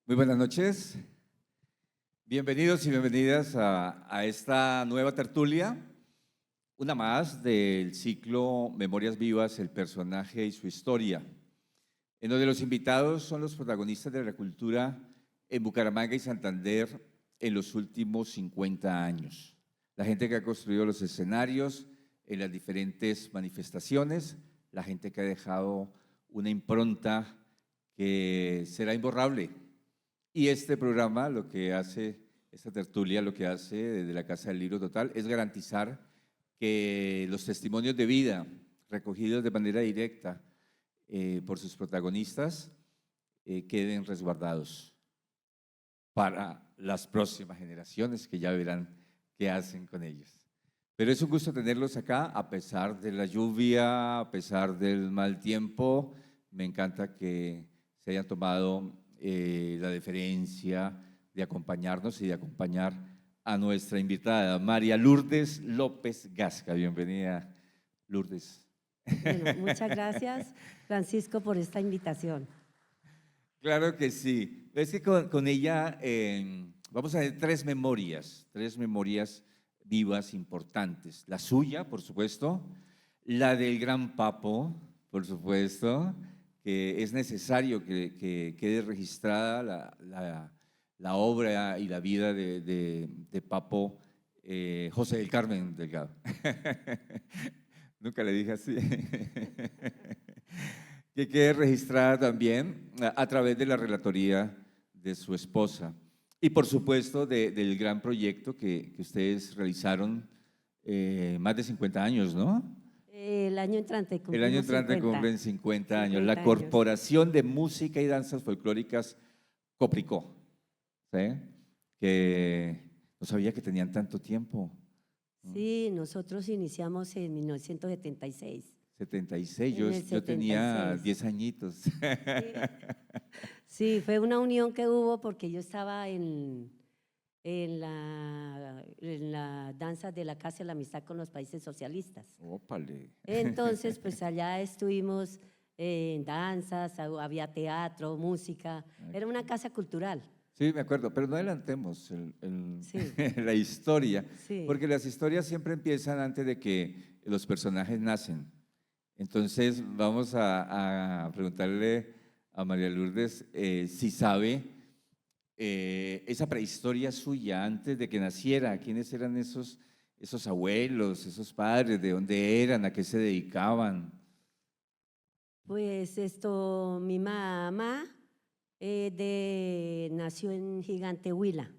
Muy buenas noches. Bienvenidos y bienvenidas a esta nueva tertulia, una más del ciclo Memorias Vivas, el personaje y su historia, en donde los invitados son los protagonistas de la cultura en Bucaramanga y Santander en los últimos 50 años. La gente que ha construido los escenarios en las diferentes manifestaciones, la gente que ha dejado una impronta que será imborrable. Y este programa, lo que hace, esta tertulia, lo que hace desde la Casa del Libro Total es garantizar que los testimonios de vida recogidos de manera directa por sus protagonistas queden resguardados para las próximas generaciones que ya verán qué hacen con ellos. Pero es un gusto tenerlos acá, a pesar de la lluvia, a pesar del mal tiempo. Me encanta que se hayan tomado la deferencia de acompañarnos y de acompañar a nuestra invitada, María Lourdes López Gasca. Bienvenida, Lourdes. Bueno, muchas gracias, Francisco, por esta invitación. Claro que sí. Es que con ella vamos a ver tres memorias vivas importantes. La suya, por supuesto, la del Gran Papo, por supuesto, que es necesario que quede registrada la obra y la vida de Papo José del Carmen Delgado. Nunca le dije así. Que quede registrada también a través de la relatoría de su esposa. Y por supuesto del gran proyecto que ustedes realizaron más de 50 años, ¿no? El año entrante El año entrante cumplen 50 años. La Corporación de Música y Danzas Folclóricas Copricó, ¿sí? Que no sabía que tenían tanto tiempo. Sí, nosotros iniciamos en 1976. 76, yo tenía 10 añitos. Sí. Sí, fue una unión que hubo porque yo estaba en la danza de la Casa de la Amistad con los países socialistas. Ópale. Entonces, pues allá estuvimos en danzas, había teatro, música, era una casa cultural. Sí, me acuerdo, pero no adelantemos Sí. la historia, Sí. porque las historias siempre empiezan antes de que los personajes nacen. Entonces, vamos a preguntarle a María Lourdes si sabe esa prehistoria suya antes de que naciera. ¿Quiénes eran esos abuelos, esos padres? ¿De dónde eran? ¿A qué se dedicaban? Pues mi mamá nació en Gigante Huila.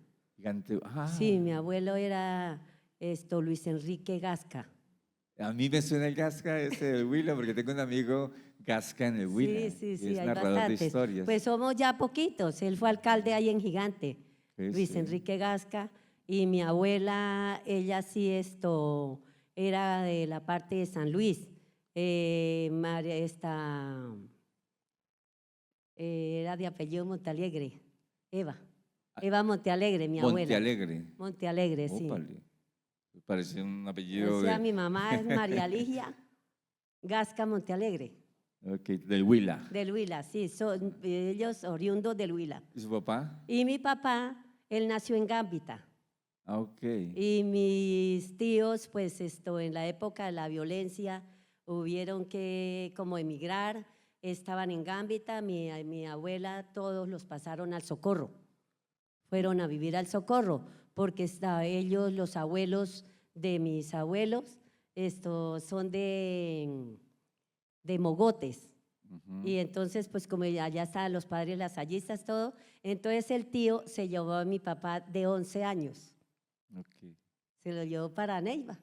Sí, mi abuelo era Luis Enrique Gasca. A mí me suena el Gasca ese del Huila, porque tengo un amigo Gasca en el Huila. Sí, Es hay narrador bastantes. de historias. Pues somos ya poquitos. Él fue alcalde ahí en Gigante, Sí, Luis sí. Enrique Gasca. Y mi abuela, ella sí era de la parte de San Luis. María era de apellido Montealegre, Eva Montealegre, mi abuela. Montealegre. Montealegre, sí. Ópale. Parece un apellido O sea, mi mamá es María Ligia Gasca Montealegre. del Huila. Del Huila, sí, son ellos oriundos del Huila. ¿Y su papá? Y mi papá, él nació en Gambita. Ok. Y mis tíos, pues en la época de la violencia, hubieron que como emigrar, estaban en Gambita, mi abuela, todos los pasaron al Socorro. Fueron a vivir al Socorro, porque ellos, los abuelos de mis abuelos, son de Mogotes. Y entonces, pues como allá estaban los padres lasallistas, todo, entonces el tío se llevó a mi papá de 11 años. Okay. Se lo llevó para Neiva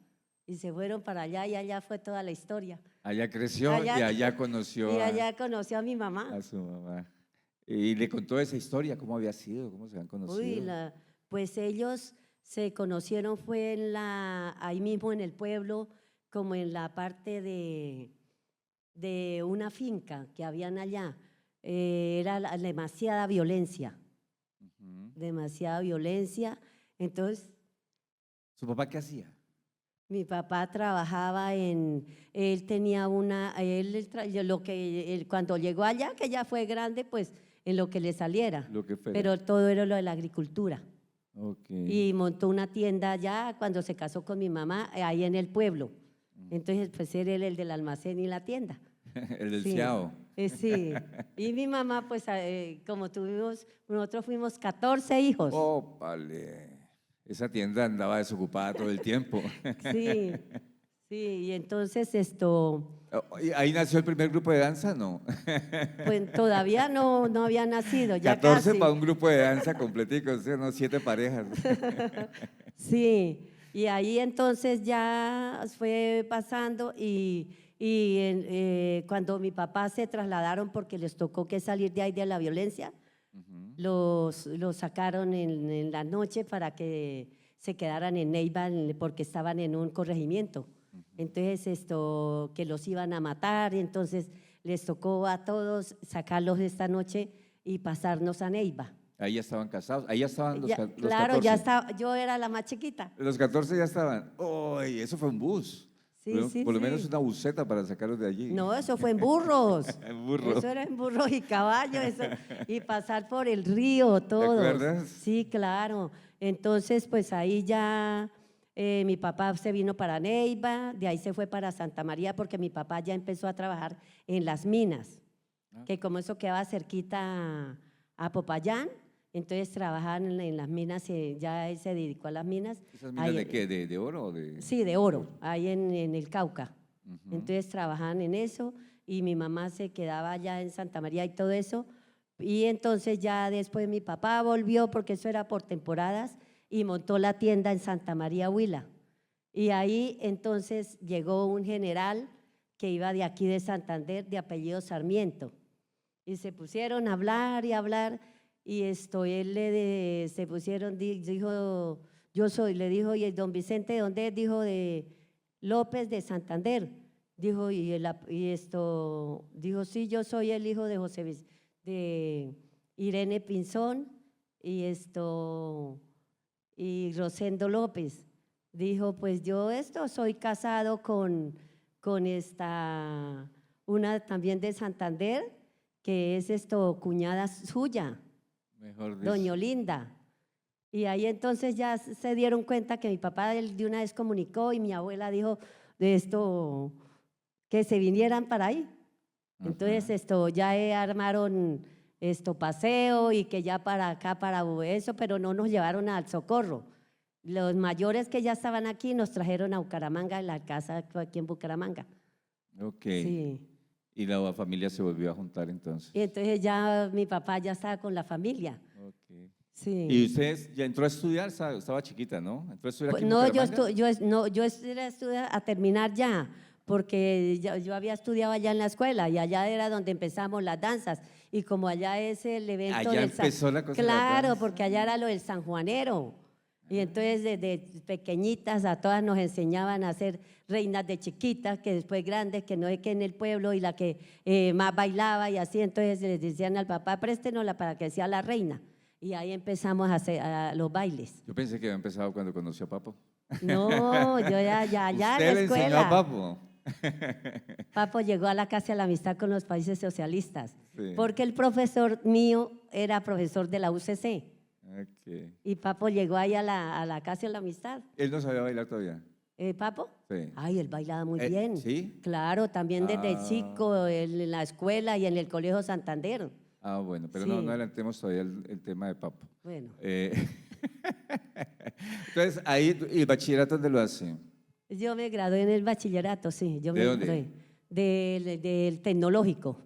y se fueron para allá y allá fue toda la historia. Allá creció y allá conoció y allá conoció a mi mamá. a su mamá. Y le contó esa historia, cómo había sido, cómo se habían conocido. Pues ellos se conocieron fue ahí mismo en el pueblo, como en la parte de una finca que habían allá. Era demasiada violencia, demasiada violencia. Entonces, ¿su papá qué hacía? Mi papá trabajaba él tenía cuando llegó allá, que ya fue grande, pues en lo que le saliera, Lo que fuera. pero todo era lo de la agricultura. Ok. Y montó una tienda allá cuando se casó con mi mamá, ahí en el pueblo. Entonces, pues era él el del almacén y la tienda. El del Sí, Ciao. sí. Y mi mamá, pues como nosotros fuimos 14 hijos. Ópale. Esa tienda andaba desocupada todo el tiempo. Sí, sí. Y entonces ¿Y ahí nació el primer grupo de danza? No. pues todavía no había nacido, ya 14 casi. para un grupo de danza completico, o sea, no 7 parejas. Sí, y ahí entonces ya fue pasando cuando mi papá se trasladaron porque les tocó que salir de ahí de la violencia, los sacaron en la noche para que se quedaran en Neiva porque estaban en un corregimiento. Entonces que los iban a matar, y entonces les tocó a todos sacarlos esta noche y pasarnos a Neiva. Ahí ya estaban casados, ahí ya estaban los, Ya, los claro, 14. ya estaba, yo era la más chiquita. Los 14 ya estaban. ¡Uy! Eso fue un bus. Sí, sí, Por lo menos sí. una buseta para sacarlos de allí. No, eso fue en burros. En burro. Eso era en burros y caballos, y pasar por el río, todos. acuerdas? Sí, claro. Entonces, pues ahí ya mi papá se vino para Neiva, de ahí se fue para Santa María porque mi papá ya empezó a trabajar en las minas, que como eso quedaba cerquita a Popayán, entonces trabajaban en las minas, ya él se dedicó a las minas. ¿Esas minas Ahí- de qué? ¿De oro o de...? Sí, de oro, ahí en el Cauca. Entonces trabajaban en eso y mi mamá se quedaba allá en Santa María y todo eso. Y entonces ya después mi papá volvió, porque eso era por temporadas, y montó la tienda en Santa María Huila. Y ahí entonces llegó un general que iba de aquí de Santander, de apellido Sarmiento. Y se pusieron a hablar y hablar, y se pusieron, dijo, yo soy, le dijo, y el don Vicente, ¿de dónde es? Dijo, de López de Santander. Dijo, dijo, sí, yo soy el hijo de de Irene Pinzón y Rosendo López. Dijo, pues yo soy casado con una también de Santander, que es cuñada suya, Mejor dicho. doña Olinda. Y ahí entonces ya se dieron cuenta que mi papá de una vez comunicó y mi abuela dijo que se vinieran para ahí. Entonces ya armaron paseo y que ya para acá, para eso, pero no nos llevaron al Socorro. Los mayores que ya estaban aquí nos trajeron a Bucaramanga, en la casa aquí en Bucaramanga. Ok. Sí. Y la familia se volvió a juntar entonces. Y entonces ya mi papá ya estaba con la familia. Ok. Sí. ¿Y usted ya entró a estudiar? Estaba chiquita, ¿no? ¿Entró a estudiar aquí en No, Bucaramanga? yo era a terminar ya, porque yo había estudiado allá en la escuela y allá era donde empezamos las danzas. Y como allá es el evento Allá del empezó la cosa de la Claro, danza. porque allá era lo del sanjuanero. Y entonces desde pequeñitas a todas nos enseñaban a ser reinas de chiquitas, que después grandes, que no es que en el pueblo, y la que más bailaba y así. Entonces les decían al papá, préstenosla para que sea la reina. Y ahí empezamos a hacer los bailes. Yo pensé que había empezado cuando conoció a Papo. No, yo ya en la ¿Usted le enseñó a escuela. Papo? Papo llegó a la Casa de la Amistad con los países socialistas, Sí. porque el profesor mío era profesor de la UCC. Ok. Y Papo llegó ahí a la Casa de la Amistad. ¿Él no sabía bailar todavía? ¿Papo? Sí. Ay, él bailaba muy bien. ¿Sí? Claro, también desde Ah. chico, en la escuela y en el Colegio Santander. Ah, bueno, pero Sí. no adelantemos todavía el tema de Papo. Bueno, Entonces, ahí, ¿y el bachillerato dónde lo hace? yo me gradué en el bachillerato, sí. Yo ¿De me dónde? gradué del tecnológico,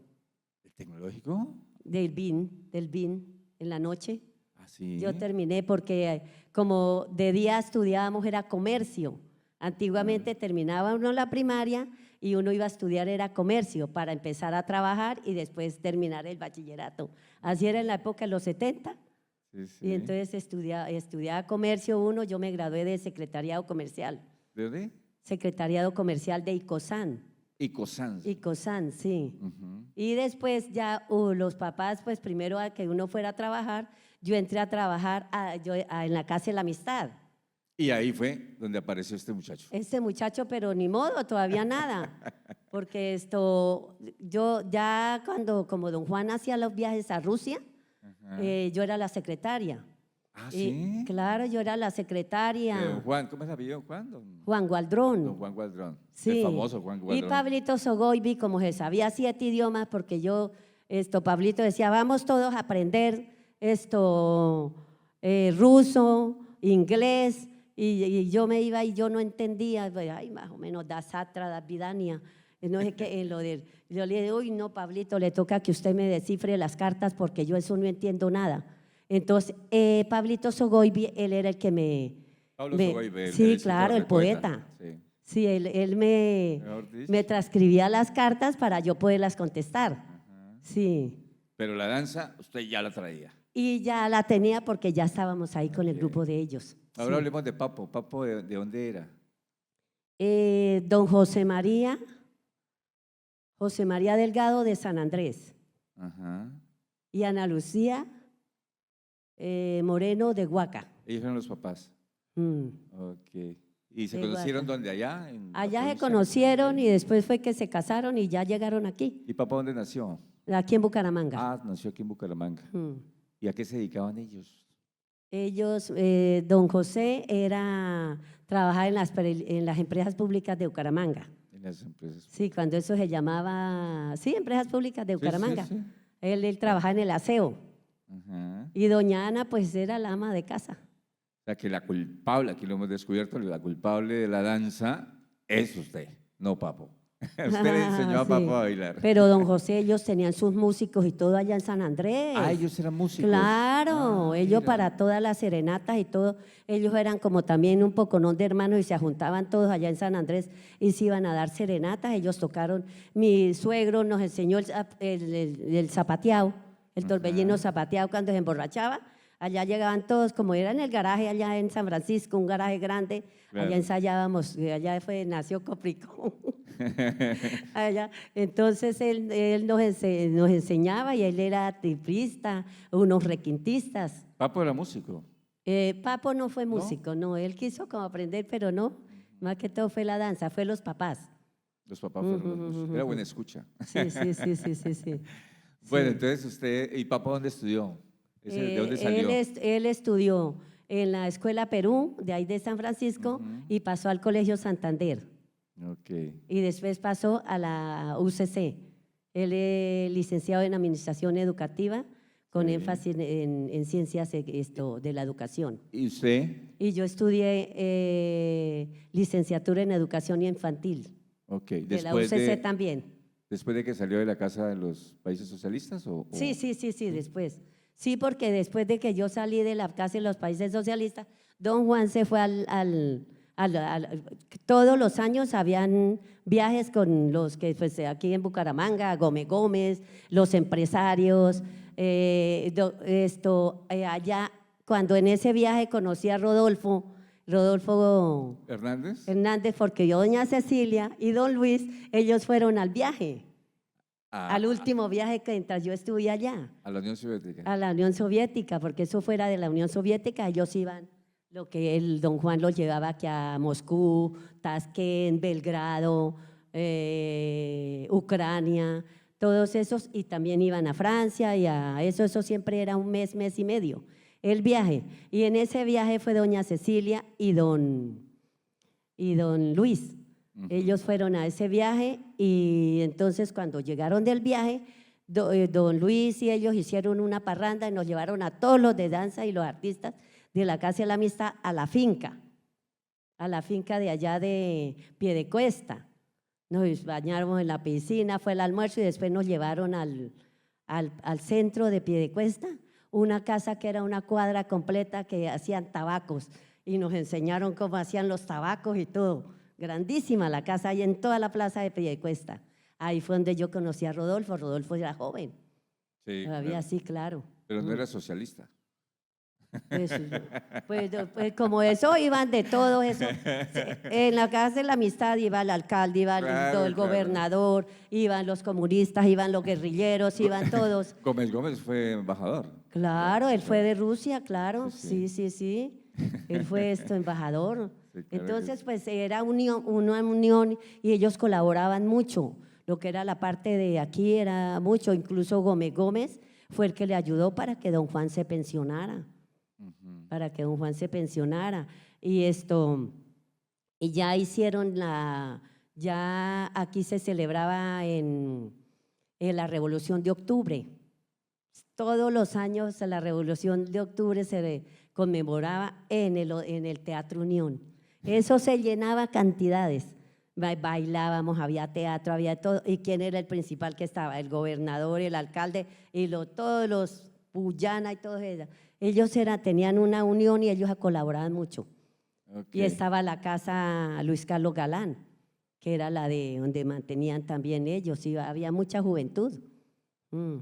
¿El tecnológico? del BIN, en la noche. Ah, sí. Yo terminé porque como de día estudiábamos era comercio. Antiguamente terminaba uno la primaria y uno iba a estudiar era comercio para empezar a trabajar y después terminar el bachillerato. Así era en la época de los 70. Sí, sí. Y entonces estudiaba comercio uno, yo me gradué de secretariado comercial. ¿De dónde? Secretariado comercial de ICOSAN. Icosans. ICOSAN, sí. Ujú. Y después ya los papás, pues primero a que uno fuera a trabajar, yo entré a trabajar en la Casa de la Amistad. Y ahí fue donde apareció este muchacho. Este muchacho, pero ni modo, todavía nada. Porque yo ya como don Juan hacía los viajes a Rusia, Yo era la secretaria. Ah, Y, sí. claro, yo era la secretaria. Juan, ¿cómo es el apellido? Juan. Juan Gualdrón. Don Juan Gualdrón. El Sí. famoso Juan Y Gualdrón. Pablito Sogoibi, como se sabía 7 idiomas, porque Pablito decía, vamos todos a aprender ruso, inglés, y yo me iba y yo no entendía, pues, ay, más o menos, da satra, da vidania. No sé qué, yo le dije, uy, no, Pablito, le toca que usted me descifre las cartas porque yo eso no entiendo nada. Entonces, Pablito Sogoibi, él era el que Pablo Sogoibe, el sí, escritor, claro, el poeta. Sí. Sí, él Mejor dicho. me transcribía las cartas para yo poderlas contestar. Ajá. Sí. Pero la danza, usted ya la traía. Y ya la tenía porque ya estábamos ahí con el Ok. grupo de ellos. Ahora Sí. hablemos de Papo. ¿Papo de dónde era? Don José María Delgado de San Andrés Ajá. y Ana Lucía Moreno de Huaca. Ellos eran los papás. Mm. Ok. ¿Y se De conocieron Huaca. dónde? Allá. En la Allá se provincia? conocieron y después fue que se casaron y ya llegaron aquí, ¿Y Papo dónde nació? aquí en Bucaramanga. Ah, nació aquí en Bucaramanga. Mm. ¿Y a qué se dedicaban ellos? Ellos, don José trabajaba en las empresas públicas de Bucaramanga. En las empresas. Sí, cuando eso se llamaba, sí, empresas públicas de Bucaramanga. Sí, sí, sí. Él trabajaba en el aseo. Ajá. Y doña Ana, pues era la ama de casa. O sea, que la culpable, aquí lo hemos descubierto, la culpable de la danza es usted, no Papo. Usted le enseñó a Sí. Papo a bailar. Pero don José, ellos tenían sus músicos y todo allá en San Andrés. Ah, ellos eran músicos. Claro, Ah, ellos mira. para todas las serenatas y todo, ellos eran como también un poconón de hermanos y se juntaban todos allá en San Andrés y se iban a dar serenatas, ellos tocaron, mi suegro nos enseñó el zapateado, el torbellino zapateado cuando se emborrachaba, allá llegaban todos, como era en el garaje allá en San Francisco, un garaje grande, Claro. allá ensayábamos, nació Copricón. Allá. Entonces él nos enseñaba y él era tiplista, unos requintistas. Papo era músico. Papo no fue músico, no, él quiso como aprender, pero no, más que todo fue la danza, fue los papás. Los papás fueron los músicos. Era buena escucha. Sí, sí, sí, sí, sí, sí. Bueno, Sí. entonces usted, ¿y Papo dónde estudió? ¿De dónde salió? Él estudió en la Escuela Perú, de ahí de San Francisco, y pasó al Colegio Santander. Ok. Y después pasó a la UCC. Él es licenciado en Administración Educativa con Sí. énfasis en ciencias de la educación. ¿Y usted? Y yo estudié licenciatura en Educación Infantil, Ok. de la UCC también. ¿Después de que salió de la casa de los países socialistas? Sí, después. Sí, porque después de que yo salí de la casa de los países socialistas, don Juan se fue todos los años habían viajes con los que pues, aquí en Bucaramanga, Gómez, los empresarios, allá, cuando en ese viaje conocí a Rodolfo ¿Hernández? Hernández, porque yo, doña Cecilia y don Luis, ellos fueron al viaje, al último viaje que mientras yo estuve allá, A la Unión Soviética. a la Unión Soviética, porque eso fuera de la Unión Soviética, ellos iban. Lo que el don Juan los llevaba aquí a Moscú, Tashkent, Belgrado, Ucrania, todos esos, y también iban a Francia y a eso siempre era un mes y medio, el viaje. Y en ese viaje fue doña Cecilia y don Luis. Ellos fueron a ese viaje y entonces cuando llegaron del viaje, don Luis y ellos hicieron una parranda y nos llevaron a todos los de danza y los artistas de la Casa de la Amistad a la finca de allá de Piedecuesta. Nos bañamos en la piscina, fue el almuerzo y después nos llevaron al centro de Piedecuesta, una casa que era una cuadra completa que hacían tabacos y nos enseñaron cómo hacían los tabacos y todo. Grandísima la casa ahí en toda la plaza de Piedecuesta. Ahí fue donde yo conocí a Rodolfo. Rodolfo era joven. Sí, Todavía claro. sí, claro. Pero no era socialista. Pues como eso iban de todo eso. En la Casa de la Amistad iba el alcalde, iba el Claro. gobernador, iban los comunistas, iban los guerrilleros, iban todos. Gómez fue embajador. Claro, él fue de Rusia, claro, Sí, sí. Él fue embajador. Sí, claro que Entonces, sí. pues era una unión y ellos colaboraban mucho. Lo que era la parte de aquí era mucho, incluso Gómez fue el que le ayudó para que don Juan se pensionara, Ujú. para que don Juan se pensionara. Y y ya hicieron ya aquí se celebraba en la Revolución de Octubre. Todos los años la Revolución de Octubre se conmemoraba en el Teatro Unión. Eso se llenaba cantidades. Bailábamos, había teatro, había todo. ¿Y quién era el principal que estaba? El gobernador, el alcalde y todos los Puyana y todos ellos. Ellos tenían una unión y ellos colaboraban mucho. Ok. Y estaba la casa Luis Carlos Galán, que era la de donde mantenían también ellos. Y había mucha juventud.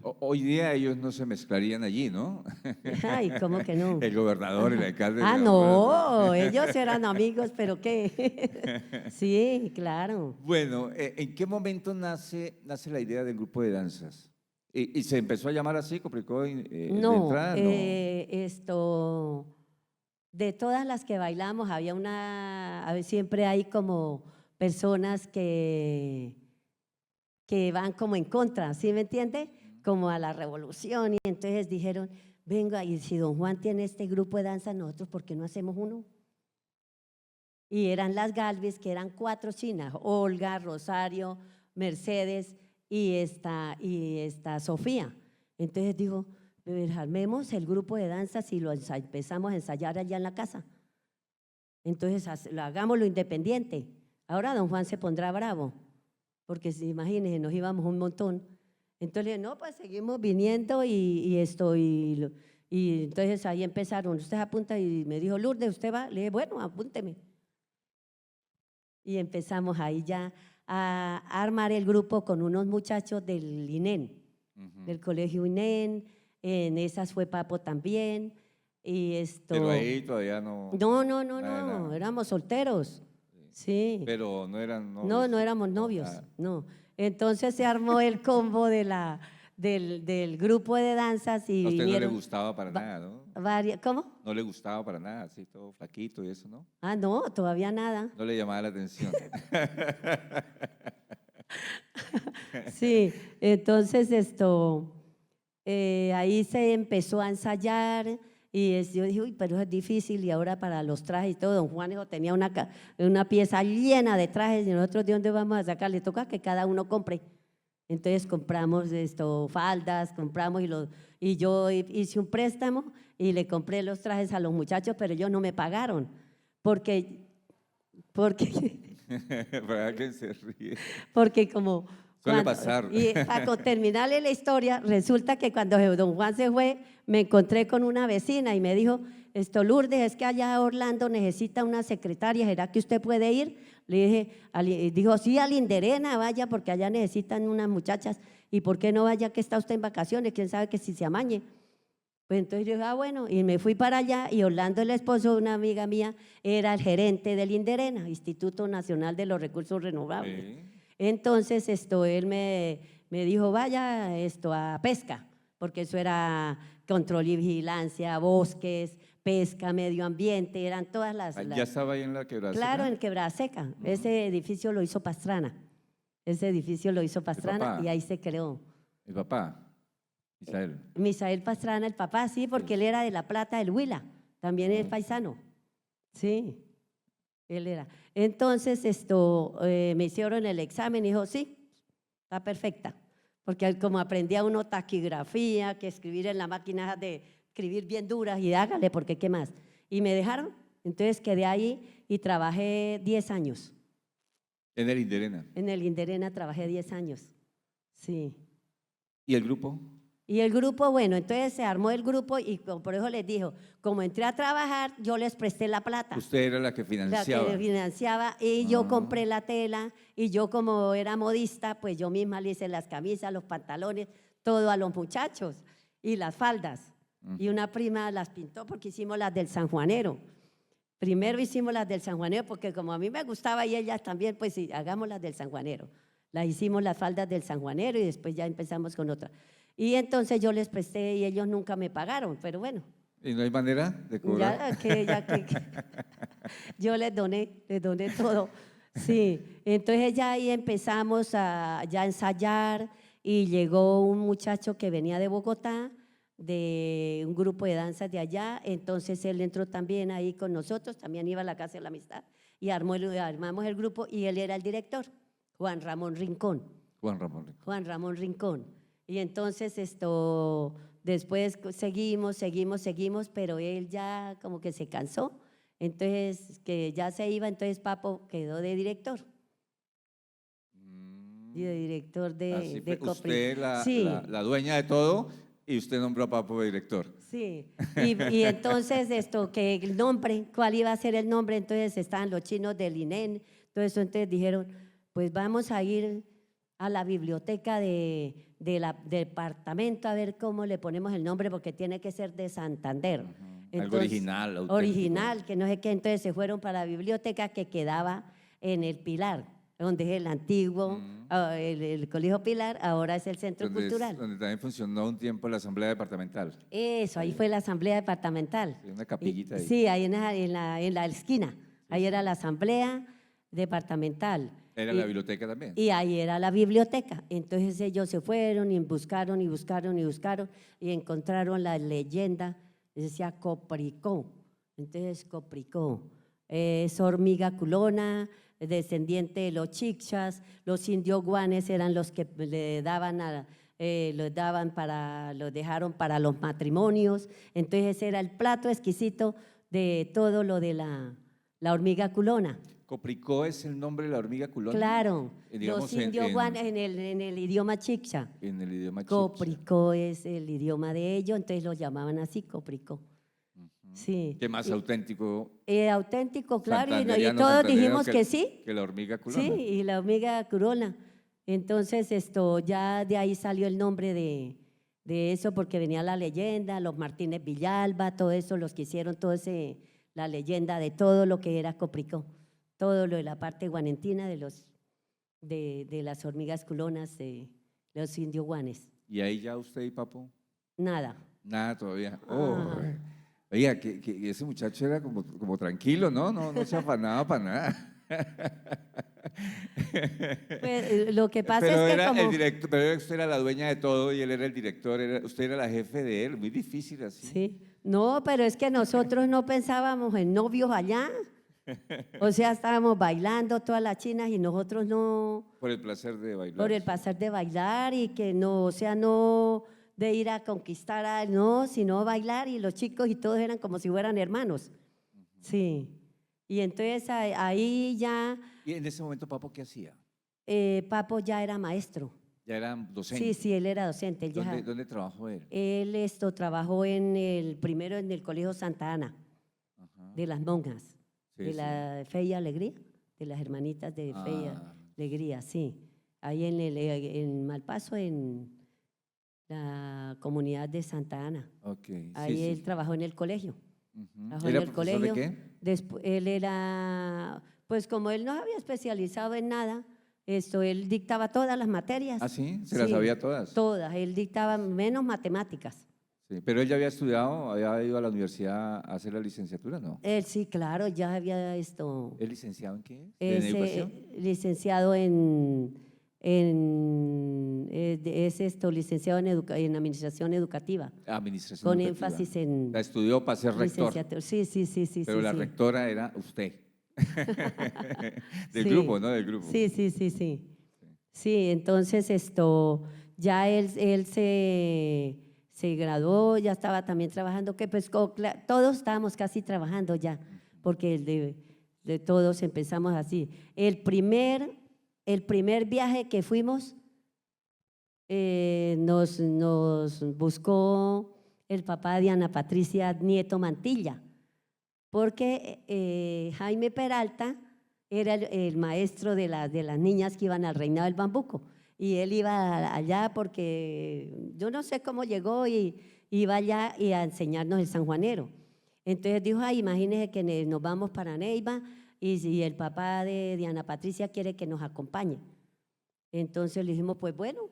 Hoy día ellos no se mezclarían allí, ¿no? Ay, ¿cómo que no? El gobernador, el alcalde. Ah, no. no, ellos eran amigos, pero ¿qué? Sí, claro. Bueno, ¿en qué momento nace la idea del grupo de danzas? ¿Y se empezó a llamar así, Copricó, de No, entrada? No. de todas las que bailamos, siempre hay como personas que van como en contra, ¿sí me entiende? Como a la revolución, y entonces dijeron, venga, y si don Juan tiene este grupo de danza, nosotros, ¿por qué no hacemos uno? Y eran las Galvis, que eran 4 chinas, Olga, Rosario, Mercedes y esta Sofía. Entonces dijo, armemos el grupo de danzas y empezamos a ensayar allá en la casa. Entonces hagámoslo independiente. Ahora don Juan se pondrá bravo, porque imagínense, nos íbamos un montón. Entonces le dije, no, pues seguimos viniendo y entonces ahí empezaron, usted apunta y me dijo, Lourdes, ¿usted va? Le dije, bueno, apúnteme. Y empezamos ahí ya a armar el grupo con unos muchachos del INEN, del colegio INEN, en esas fue Papo también. Pero ahí todavía no. No, éramos solteros. Sí. Pero no eran novios. No éramos novios, no. Entonces se armó el combo del grupo de danzas y A usted no le vinieron gustaba para nada, ¿no? ¿Cómo? No le gustaba para nada, así todo flaquito y eso, ¿no? Ah, no, todavía nada. No le llamaba la atención. Sí, entonces ahí se empezó a ensayar y yo dije, uy, pero es difícil y ahora para los trajes y todo, don Juanejo tenía una pieza llena de trajes y nosotros de dónde vamos a sacar, le toca que cada uno compre. Entonces compramos faldas, compramos y yo hice un préstamo y le compré los trajes a los muchachos, pero ellos no me pagaron porque Para que se ríe. porque como Suele pasar. Y para terminarle la historia, resulta que cuando don Juan se fue, me encontré con una vecina y me dijo, Lourdes, es que allá Orlando necesita una secretaria, ¿será que usted puede ir? Le dije, dijo, sí, a Linderena, vaya, porque allá necesitan unas muchachas. ¿Y por qué no vaya que está usted en vacaciones? ¿Quién sabe que si se amañe? Pues entonces yo dije, bueno, y me fui para allá y Orlando, el esposo de una amiga mía, era el gerente del Linderena, Instituto Nacional de los Recursos Renovables. Sí. Entonces él me dijo, vaya a pesca, porque eso era control y vigilancia, bosques, pesca, medio ambiente, eran todas ¿Ya estaba ahí en la Quebrada Seca? Claro, en Quebrada Seca. Ese edificio lo hizo Pastrana. Y ahí se creó. ¿El papá? Misael. Misael Pastrana, el papá, sí, porque él era de La Plata, del Huila, también es paisano. Sí, él era. Entonces me hicieron el examen y dijo, sí, está perfecta. Porque como aprendía uno taquigrafía, que escribir en la máquina de escribir bien duras y hágale, porque qué más. Y me dejaron, entonces quedé ahí y trabajé 10 años. ¿En el Inderena? En el Inderena trabajé 10 años, sí. ¿Y el grupo? Y el grupo, bueno, entonces se armó el grupo y por eso les dijo, como entré a trabajar, yo les presté la plata. Usted era la que financiaba. La que financiaba y yo compré la tela y yo como era modista, pues yo misma le hice las camisas, los pantalones, todo a los muchachos y las faldas. Y una prima las pintó porque hicimos las del Sanjuanero. Primero hicimos las del Sanjuanero porque como a mí me gustaba y ellas también, pues sí, hagamos las del Sanjuanero. Las hicimos las faldas del Sanjuanero y después ya empezamos con otra. Y entonces yo les presté y ellos nunca me pagaron, pero bueno. ¿Y no hay manera de cobrar? Yo les doné todo. Sí, entonces ya ahí empezamos a ensayar y llegó un muchacho que venía de Bogotá de un grupo de danzas de allá, entonces él entró también ahí con nosotros, también iba a la Casa de la Amistad y armamos el grupo y él era el director, Juan Ramón Rincón. Juan Ramón Rincón. Juan Ramón Rincón. Y entonces después seguimos, pero él ya como que se cansó, entonces que ya se iba, entonces Papo quedó de director. Y de director Así de fue. Usted Sí. la dueña de todo y usted nombró a Papo de director. Sí, y entonces que el nombre, ¿cuál iba a ser el nombre? Entonces estaban los chinos del INEN, todo eso, entonces dijeron, pues vamos a ir a la biblioteca del departamento a ver cómo le ponemos el nombre, porque tiene que ser de Santander. Algo original, auténtico. Original, que no sé qué, entonces se fueron para la biblioteca que quedaba en el Pilar, donde es el antiguo, el Colegio Pilar, ahora es el Centro Cultural. Donde también funcionó un tiempo la Asamblea Departamental. Eso, ahí fue la Asamblea Departamental. Sí, una capillita ahí. Sí, ahí en la esquina, ahí era la Asamblea Departamental. Era la biblioteca también. Y ahí era la biblioteca. Entonces ellos se fueron y buscaron y encontraron la leyenda, decía Copricó. Entonces Copricó es hormiga culona, descendiente de los chichas, los indios guanes eran los que le daban los dejaron para los matrimonios. Entonces era el plato exquisito de todo lo de la hormiga culona. ¿Copricó es el nombre de la hormiga culona? Claro, Digamos, los indios guanes en el idioma chicha. En el idioma chicha. Copricó es el idioma de ellos, entonces lo llamaban así, Copricó. Sí. ¿Qué más auténtico? Auténtico, claro, y Santanderiano, todos dijimos que sí. Que la hormiga culona. Sí, y la hormiga culona. Entonces ya de ahí salió el nombre de eso, porque venía la leyenda, los Martínez Villalba, todo eso, los que hicieron la leyenda de todo lo que era Copricó, todo lo de la parte guanentina de las hormigas culonas, de los indios guanes. ¿Y ahí ya usted y Papo? Nada. Nada todavía. Oiga, que ese muchacho era como tranquilo, ¿no? No se afanaba para nada. Pues, lo que pasa pero es que era como… el director, pero usted era la dueña de todo y él era el director, usted era la jefe de él, muy difícil así. Sí, no, pero es que nosotros no pensábamos en novios allá. O sea, estábamos bailando todas las chinas y nosotros no… Por el placer de bailar. Por el placer de bailar y que no, o sea, no de ir a conquistar, no, sino bailar, y los chicos y todos eran como si fueran hermanos. Sí. Y entonces ahí ya… ¿Y en ese momento Papo qué hacía? Papo ya era maestro. Ya era docente. Sí, sí, él era docente. Él ¿Dónde trabajó él? Él trabajó primero en el Colegio Santa Ana, de las monjas, de la Fe y Alegría, de las hermanitas de Fe y Alegría, sí. Ahí en Malpaso, en la comunidad de Santa Ana. Okay. Ahí él trabajó en el colegio. ¿Era profesor de qué? Después, él era, pues como él no había especializado en nada, él dictaba todas las materias. ¿Ah, sí? ¿Se las sabía todas? Todas, él dictaba menos matemáticas. Sí, pero él ya había estudiado, había ido a la universidad a hacer la licenciatura, ¿no? Él sí, claro, ya había ¿Es licenciado en qué? ¿En educación? Licenciado licenciado en administración educativa. Administración con educativa. Énfasis en… La estudió para ser rector. Sí. Pero la rectora era usted. Del grupo, ¿no? Del grupo. Sí. Sí, entonces ya él se graduó, ya estaba también trabajando, que pues todos estábamos casi trabajando ya, porque de todos empezamos así. El primer viaje que fuimos, nos buscó el papá de Ana Patricia Nieto Mantilla, porque Jaime Peralta era el maestro de las niñas que iban al Reinado del Bambuco, y él iba allá porque yo no sé cómo llegó y iba allá y a enseñarnos el sanjuanero. Entonces dijo, imagínense que nos vamos para Neiva y el papá de Ana Patricia quiere que nos acompañe. Entonces le dijimos, pues bueno,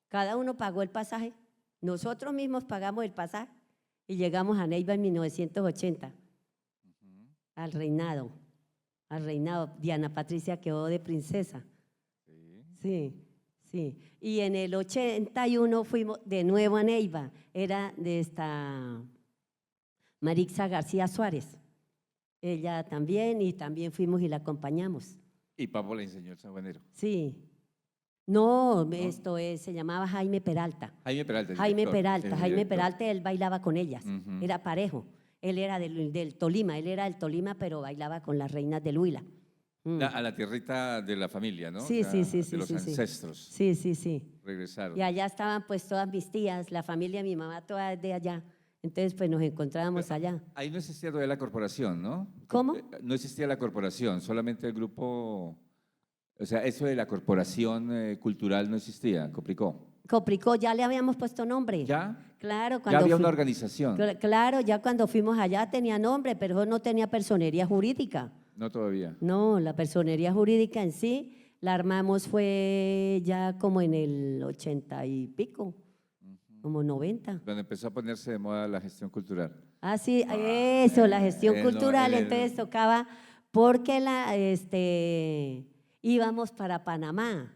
cada uno pagó el pasaje, nosotros mismos pagamos el pasaje y llegamos a Neiva en 1980, al reinado. Diana Patricia quedó de princesa. Sí. Sí, y en el 81 fuimos de nuevo a Neiva, era de esta Marixa García Suárez, ella también, y también fuimos y la acompañamos. Y Papo le enseñó el sanjuanero. Sí, no, ¿No? esto es, se llamaba Jaime Peralta. Jaime Peralta, el Jaime director, Peralta, es el Jaime director. Peralta, él bailaba con ellas, Ujú. era parejo, él era del Tolima, él era del Tolima, pero bailaba con las reinas del Huila. Mm. A la tierrita de la familia, ¿no? Sí, O sea, sí, sí, de sí, los sí, sí. ancestros. Sí, sí, sí. Regresaron. Y allá estaban pues todas mis tías, la familia de mi mamá toda de allá. Entonces pues nos encontrábamos allá. Ahí no existía todavía la corporación, ¿no? ¿Cómo? No existía la corporación, solamente el grupo, o sea, eso de la corporación cultural no existía, Copricó. Copricó, ya le habíamos puesto nombre. ¿Ya? Claro, Ya cuando había una organización. Claro, ya cuando fuimos allá tenía nombre, pero no tenía personería jurídica. No todavía. No, la personería jurídica en sí la armamos fue ya como en el 80 y pico, como 90. Donde empezó a ponerse de moda la gestión cultural. Ah, sí, eso, la gestión no, cultural, entonces tocaba porque íbamos para Panamá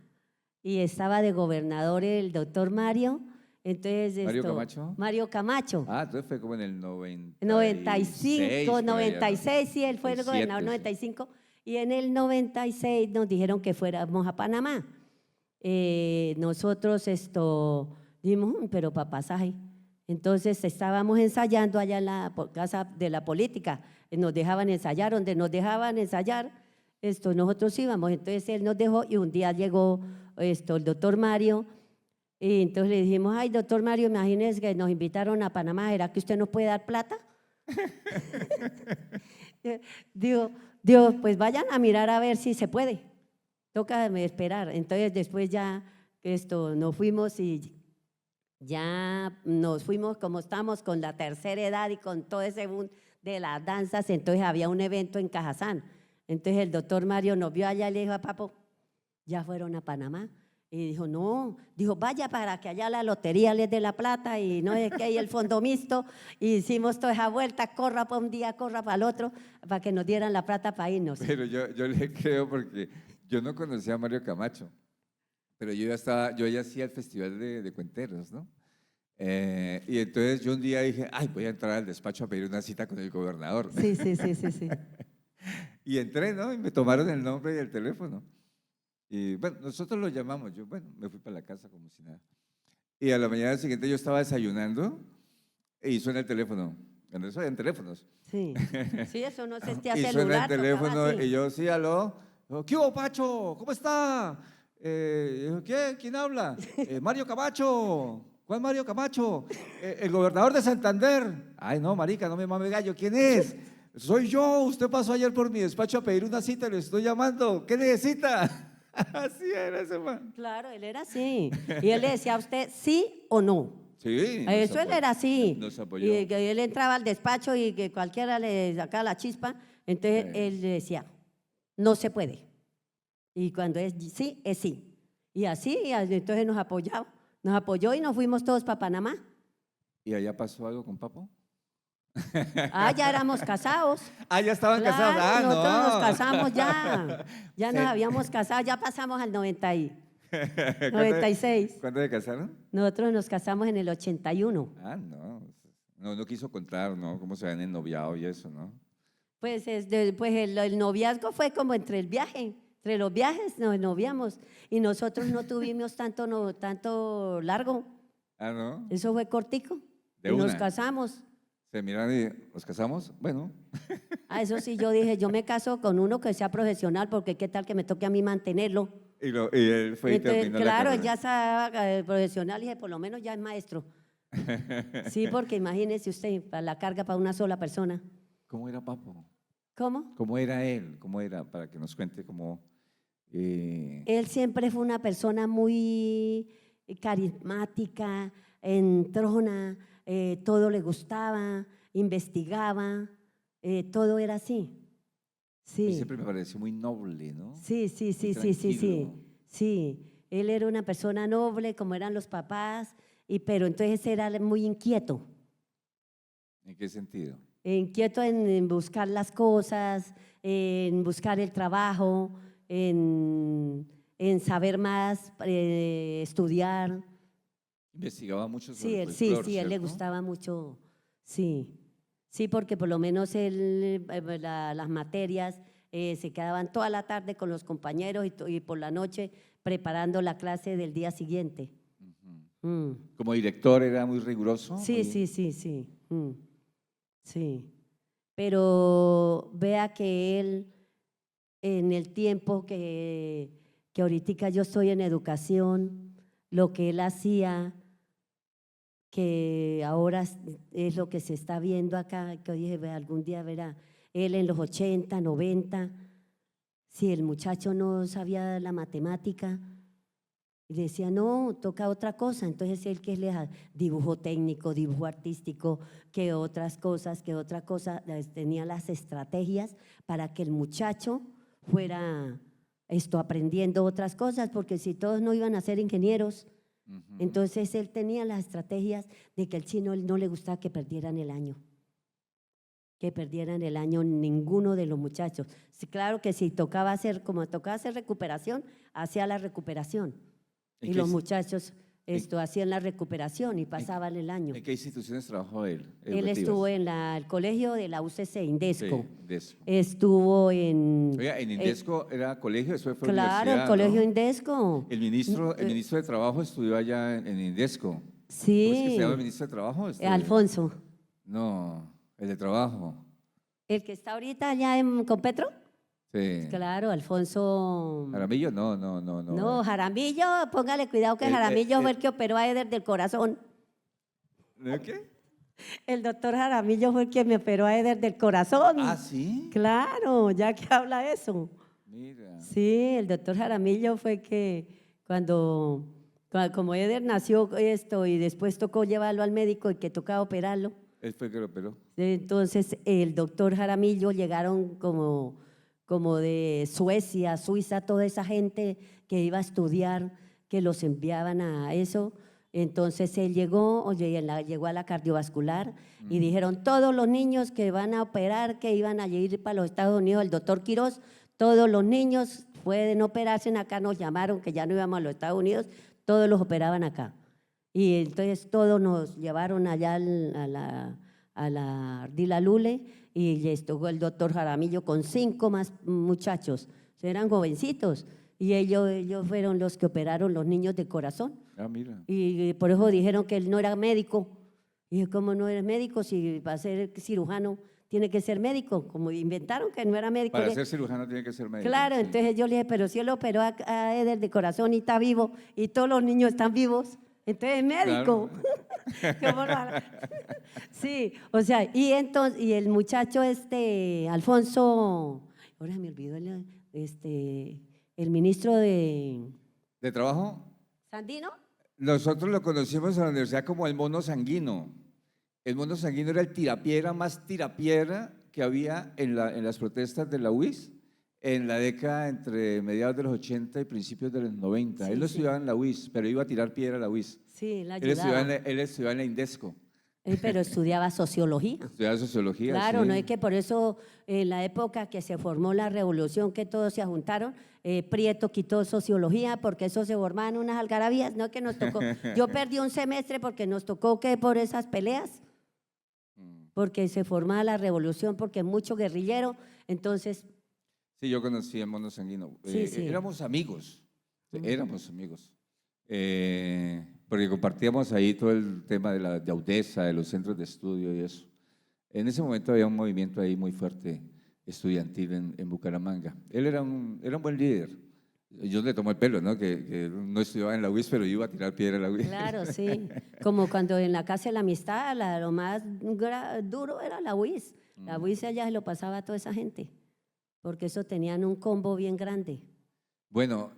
y estaba de gobernador el doctor Mario, entonces ¿Mario Camacho? Mario Camacho. Ah, entonces fue como en el 96. 95, por allá, ¿no? 96, sí, él fue el 97, gobernador sí. 95, y en el 96 nos dijeron que fuéramos a Panamá. Nosotros dijimos, pero para pasaje. Entonces estábamos ensayando allá en la casa de la política, nos dejaban ensayar, donde nos dejaban ensayar, nosotros íbamos, entonces él nos dejó y un día llegó el doctor Mario y entonces le dijimos, ay doctor Mario, imagínese que nos invitaron a Panamá, ¿será que usted nos puede dar plata? Digo, pues vayan a mirar a ver si se puede, toca esperar. Entonces después ya nos fuimos y ya nos fuimos como estamos con la tercera edad y con todo ese boom de las danzas, entonces había un evento en Cajazán. Entonces el doctor Mario nos vio allá y le dijo a Papo, ¿ya fueron a Panamá? Y dijo, no, dijo, vaya para que allá la lotería les dé la plata y no es que hay el fondo mixto. Y hicimos toda esa vuelta, corra para un día, corra para el otro, para que nos dieran la plata para irnos. Pero yo le creo porque yo no conocía a Mario Camacho, pero yo ya hacía el festival de cuenteros, ¿no? Y entonces yo un día dije, ay, voy a entrar al despacho a pedir una cita con el gobernador. Sí, sí, sí, sí, sí. Y entré, ¿no? Y me tomaron el nombre y el teléfono. Y bueno, nosotros lo llamamos, yo, bueno, me fui para la casa como si nada. Y a la mañana siguiente yo estaba desayunando y suena el teléfono. Cuando eso en teléfonos. Sí, sí, eso no existía Y celular. suena el teléfono tocaba así. y yo, sí, aló. Digo, ¿qué hubo, Pacho? ¿Cómo está? Dijo, ¿qué? ¿Quién habla? Mario Camacho. ¿Cuál Mario Camacho? El gobernador de Santander. Ay, no, marica, no me mame gallo. ¿Quién es? Soy yo. Usted pasó ayer por mi despacho a pedir una cita, le estoy llamando. ¿Qué necesita? Así era ese man. Claro, él era así. Y él le decía a usted sí o no. Sí. Eso él era así. Nos apoyó. Y que él entraba al despacho y que cualquiera le sacaba la chispa, entonces Sí. él le decía, no se puede. Y cuando es sí, es sí. Y así, entonces nos apoyó y nos fuimos todos para Panamá. ¿Y allá pasó algo con Papo? Ah, ya éramos casados. Ah, ya estaban Claro, casados. Ah, nosotros no. nos casamos ya. Ya nos Sí. habíamos casado, ya pasamos al 90 y ¿Cuándo- 96. ¿Cuándo se casaron? Nosotros nos casamos en el 81. Ah, no. No quiso contar, ¿no? Cómo se habían ennoviado y eso, ¿no? Pues, pues el noviazgo fue como entre los viajes nos noviamos y nosotros no tuvimos tanto largo, Ah, ¿no? eso fue cortico De y nos una. casamos. Se miraron y nos casamos. Bueno, Ah, eso sí, yo dije, yo me caso con uno que sea profesional porque qué tal que me toque a mí mantenerlo. y él fue y Entonces, terminó la claro, carrera. ya estaba profesional y dije, por lo menos ya es maestro. Sí, porque imagínese usted, para la carga para una sola persona. ¿Cómo era Papo? ¿Cómo? ¿Cómo era él? ¿Cómo era? Para que nos cuente cómo… Él siempre fue una persona muy carismática, entrona, todo le gustaba, investigaba, todo era así. Sí. Siempre me pareció muy noble, ¿no? Sí, sí, sí, Muy sí, sí, sí. tranquilo. Sí, él era una persona noble, como eran los papás, pero entonces era muy inquieto. ¿En qué sentido? Inquieto en buscar las cosas, en buscar el trabajo, en en saber más, estudiar. Investigaba mucho Sí, sobre él, el sí, folclore, sí, él le ¿cierto? gustaba mucho, sí, sí, porque por lo menos él, las materias se quedaban toda la tarde con los compañeros y por la noche preparando la clase del día siguiente. Ujú. Mm. Como director era muy riguroso, Sí, muy… sí, sí, sí, sí. Pero vea que él, en el tiempo que ahorita yo estoy en educación, lo que él hacía, que ahora es lo que se está viendo acá, que dije, "Ve, algún día verá, él en los 80, 90, si el muchacho no sabía la matemática, y le decía, no, toca otra cosa. Entonces él que le dibujo técnico, dibujo artístico, que otras cosas, que otra cosa, tenía las estrategias para que el muchacho fuera aprendiendo otras cosas, porque si todos no iban a ser ingenieros, Ujú. entonces él tenía las estrategias de que al chino no le gustaba que perdieran el año. Que perdieran el año ninguno de los muchachos. Sí, claro que si tocaba hacer, como tocaba hacer recuperación, hacía la recuperación. ¿En Y qué, los muchachos en- hacían la recuperación y pasaban el año. en qué instituciones trabajó él, Él estuvo educativas? en el colegio de la UCC, Indesco. Sí, Indesco. Estuvo en, Oiga, en Indesco era colegio, después fue claro, el universidad, colegio ¿no? Indesco. El ministro de Trabajo estudió allá en Indesco. ¿Cómo es que se llama el Sí, ministro de Trabajo? Alfonso. No, el de Trabajo. El que está ahorita allá con Petro. Sí. Claro, Alfonso. Jaramillo, no, no, no, no. No, Jaramillo, póngale cuidado que Jaramillo fue el que operó a Eder del corazón. ¿El qué? El doctor Jaramillo fue el que me operó a Eder del corazón. Ah, sí. Claro, ya que habla eso. Mira, Sí, el doctor Jaramillo fue que como Eder nació esto y después tocó llevarlo al médico y que tocaba operarlo, él fue el que lo operó. entonces el doctor Jaramillo llegaron como de Suecia, Suiza, toda esa gente que iba a estudiar, que los enviaban a eso. Entonces él llegó, oye, llegó a la cardiovascular y dijeron, todos los niños que van a operar, que iban a ir para los Estados Unidos, el doctor Quirós, todos los niños pueden operarse acá, nos llamaron que ya no íbamos a los Estados Unidos, todos los operaban acá. Y entonces todos nos llevaron allá a la Ardila Lule y estuvo el doctor Jaramillo con 5 más muchachos, eran jovencitos y ellos fueron los que operaron los niños de corazón Ah, mira. y por eso dijeron que él no era médico. Y dije, ¿cómo no eres médico? Si va a ser cirujano, tiene que ser médico. Como inventaron que no era médico. Para ser cirujano tiene que ser médico. Claro, Sí. entonces yo le dije, pero si él operó a Eder de corazón y está vivo y todos los niños están vivos, entonces es médico. Claro. ¿Cómo no? Sí, o sea, y el muchacho Alfonso, ahora me olvidó el ministro de ¿De trabajo? Sandino. Nosotros lo conocimos en la universidad como el mono sanguino. El mono sanguino era el tirapiedra más tirapiedra que había en las protestas de la UIS en la década entre mediados de los 80 y principios de los 90. Él Sí, no sí, estudiaba en la UIS, pero iba a tirar piedra a la UIS. sí, él Él estudiaba ayudaba. él estudiaba en la Indesco. Pero estudiaba sociología. Estudiaba sociología, Claro, sí. no es que por eso en la época que se formó la revolución, que todos se juntaron, Prieto quitó sociología porque eso se formaban unas algarabías, no es que nos tocó. Yo perdí un semestre porque nos tocó que por esas peleas, porque se formaba la revolución, porque mucho guerrillero, entonces, Sí, yo conocí al mono sanguino. sí, sí. Éramos amigos, porque compartíamos ahí todo el tema de la yaudeza, de los centros de estudio y eso. En ese momento había un movimiento ahí muy fuerte estudiantil en Bucaramanga. Él era un buen líder. Yo le tomé el pelo, ¿no? Que no estudiaba en la UIS, pero iba a tirar piedra a la UIS. Claro, sí. Como cuando en la Casa de la Amistad, lo más duro era la UIS. La UIS allá se lo pasaba a toda esa gente, porque eso tenían un combo bien grande. Bueno,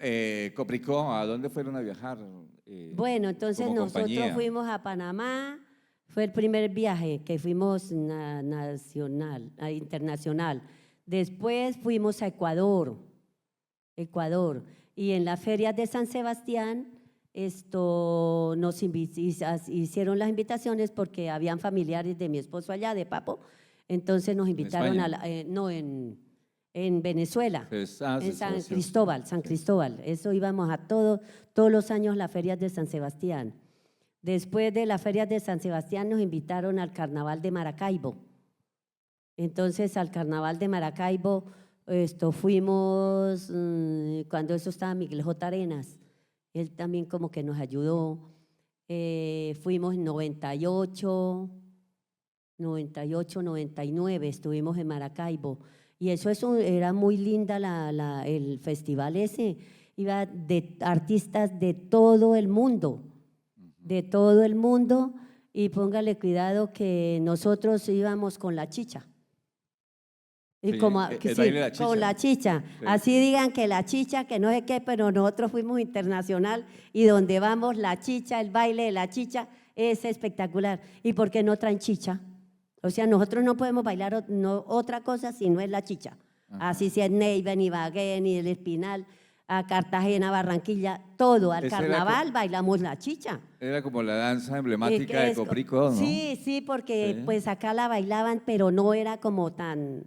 Copricó, ¿a dónde fueron a viajar? Bueno, entonces Como nosotros compañía. fuimos a Panamá, fue el primer viaje que fuimos internacional. Después fuimos a Ecuador, y en las ferias de San Sebastián hicieron las invitaciones porque habían familiares de mi esposo allá, de Papo, entonces nos invitaron España? no, en en Venezuela, En en San San Sebastián. Cristóbal, San Cristóbal. Eso íbamos a todos los años las ferias de San Sebastián. Después de las ferias de San Sebastián nos invitaron al Carnaval de Maracaibo. Entonces al Carnaval de Maracaibo fuimos cuando eso estaba Miguel J. Arenas. Él también como que nos ayudó. Fuimos en 98, 99, estuvimos en Maracaibo. Y eso era muy linda el festival ese. Iba de artistas de todo el mundo, de todo el mundo. Y póngale cuidado que nosotros íbamos con la chicha. Y Sí, como, el sí, baile de la chicha. con la chicha. Sí. Así digan que la chicha, que no sé qué, pero nosotros fuimos internacional y donde vamos la chicha, el baile de la chicha es espectacular. ¿Y por qué no traen chicha? O sea, nosotros no podemos bailar otra cosa si no es la chicha. Ajá. Así sea en Neiva, ni Ibagué, ni el Espinal, a Cartagena, Barranquilla, todo. Al Ese era carnaval bailamos la chicha. Era como la danza emblemática Que de es- Coprico, ¿no? Sí, porque Sí. pues acá la bailaban, pero no era como tan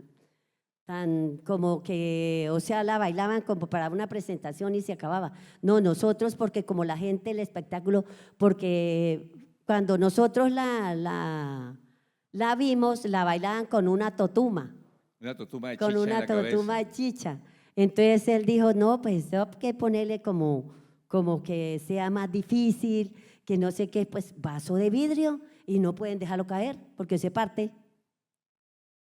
como que, o sea, la bailaban como para una presentación y se acababa. No, nosotros porque como la gente, el espectáculo, porque cuando nosotros la vimos, la bailaban con una totuma, Una totuma de con chicha en una la cabeza. totuma de chicha. Entonces él dijo, no, pues hay que ponerle como que sea más difícil, que no sé qué, pues vaso de vidrio y no pueden dejarlo caer porque se parte.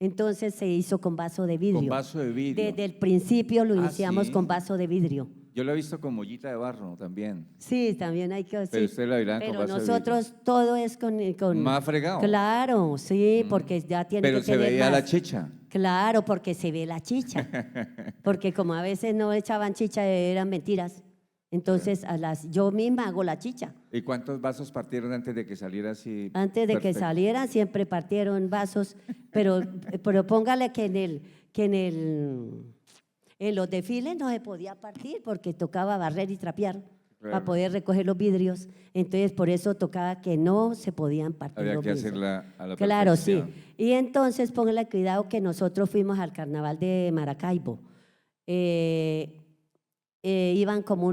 Entonces se hizo con vaso de vidrio. Con vaso de vidrio. Desde el principio lo Ah, iniciamos ¿sí? con vaso de vidrio. Yo lo he visto con mollita de barro también. Sí, también hay que Pero sí, usted la bailaban con pero vaso de nosotros todo es con Más fregado. Claro, sí, Mm. porque ya tiene Pero que se tener veía más. la chicha. Claro, porque se ve la chicha. Porque como a veces no echaban chicha, eran mentiras. Entonces yo misma hago la chicha. ¿Y cuántos vasos partieron antes de que saliera así? Antes de que perfecto? salieran siempre partieron vasos, pero póngale que en los desfiles no se podía partir porque tocaba barrer y trapear Claro. para poder recoger los vidrios. Entonces por eso tocaba que no se podían partir Había los que vidrios. hacerla a la Claro, sí. perfección. Y entonces póngale cuidado que nosotros fuimos al carnaval de Maracaibo. Iban como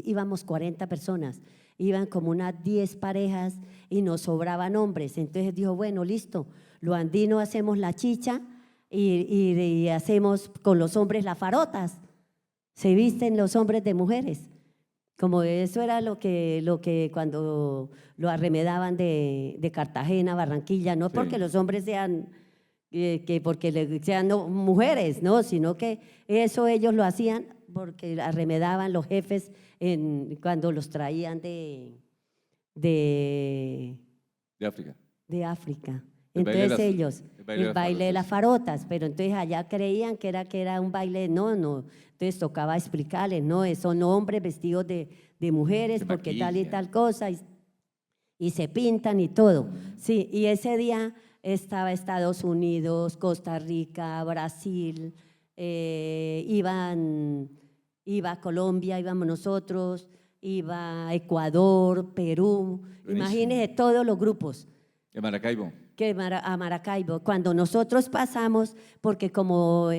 íbamos 40 personas, iban como unas 10 parejas y nos sobraban hombres. Entonces dijo, bueno, listo, lo andino hacemos la chicha y hacemos con los hombres las farotas. Se visten los hombres de mujeres. Como eso era lo que cuando lo arremedaban de Cartagena, Barranquilla, no Sí. porque los hombres sean porque sean mujeres, no, sino que eso ellos lo hacían porque arremedaban los jefes cuando los traían de De África. África. El baile de Entonces las- ellos, el baile de el las baile de las farotas. farotas, pero entonces allá creían que era un baile, no, entonces tocaba explicarles, no, son hombres vestidos de mujeres Se porque tal y maquillan. tal cosa, y se pintan y todo. Sí, y ese día estaba Estados Unidos, Costa Rica, Brasil, iba Colombia, íbamos nosotros, iba Ecuador, Perú, Buenísimo. imagínense todos los grupos De Maracaibo. a Maracaibo. Cuando nosotros pasamos, porque como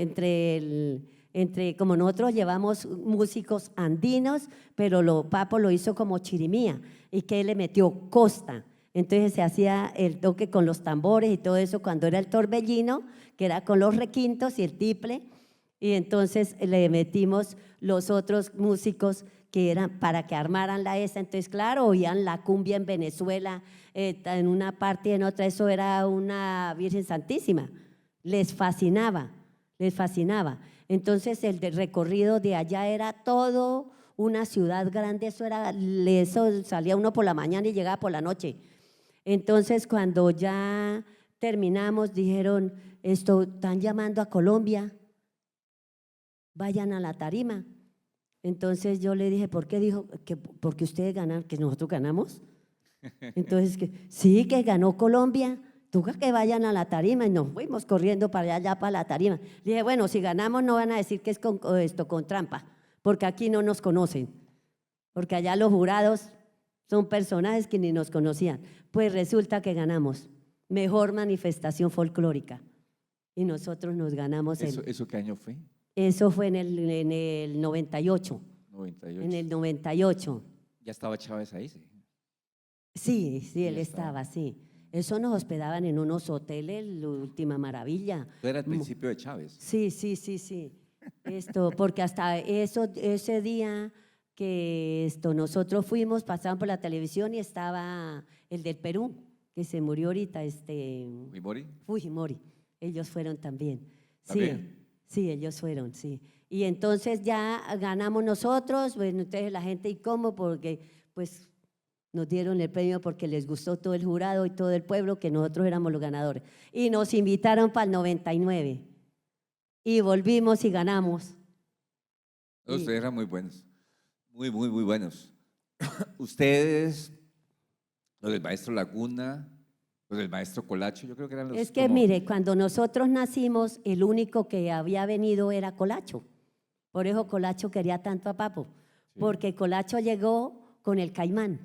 como nosotros llevamos músicos andinos, pero Papo lo hizo como chirimía y que él le metió costa. Entonces se hacía el toque con los tambores y todo eso cuando era el torbellino, que era con los requintos y el tiple, y entonces le metimos los otros músicos que eran para que armaran la esa. Entonces, claro, oían la cumbia en Venezuela, en una parte y en otra, eso era una Virgen Santísima. Les fascinaba, les fascinaba. Entonces, el recorrido de allá era todo una ciudad grande, eso salía uno por la mañana y llegaba por la noche. Entonces, cuando ya terminamos, dijeron, están llamando a Colombia, vayan a la tarima. Entonces yo le dije, ¿por qué? Dijo, que porque ustedes ganan, que nosotros ganamos. Entonces, sí, que ganó Colombia, toca que vayan a la tarima. Y nos fuimos corriendo para allá, para la tarima. Le dije, bueno, si ganamos no van a decir que es con trampa, porque aquí no nos conocen, porque allá los jurados son personajes que ni nos conocían. Pues resulta que ganamos, mejor manifestación folclórica. y nosotros nos ganamos ¿Eso qué año fue? Eso fue en el 98, 98. en el 98. Ya estaba Chávez ahí, sí. Sí, sí, él Ya estaba. estaba, sí. Eso nos hospedaban en unos hoteles, la última maravilla. Eso era el principio de Chávez. Sí, sí, sí, sí. Porque hasta ese día que nosotros fuimos, pasaban por la televisión y estaba el del Perú, que se murió ahorita, ¿Fujimori? Fujimori. Ellos fueron también. Sí, ¿También? sí, ellos fueron, sí. Y entonces ya ganamos nosotros, bueno, entonces la gente, ¿y cómo? Porque pues nos dieron el premio porque les gustó todo el jurado y todo el pueblo que nosotros éramos los ganadores. Y nos invitaron para el 99 y volvimos y ganamos. Ustedes eran muy buenos. Muy, muy, muy buenos. Ustedes, los del maestro Laguna, los del maestro Colacho, yo creo que eran los Es que mire, cuando nosotros nacimos, el único que había venido era Colacho. Por eso Colacho quería tanto a Papo, porque Colacho llegó con el caimán.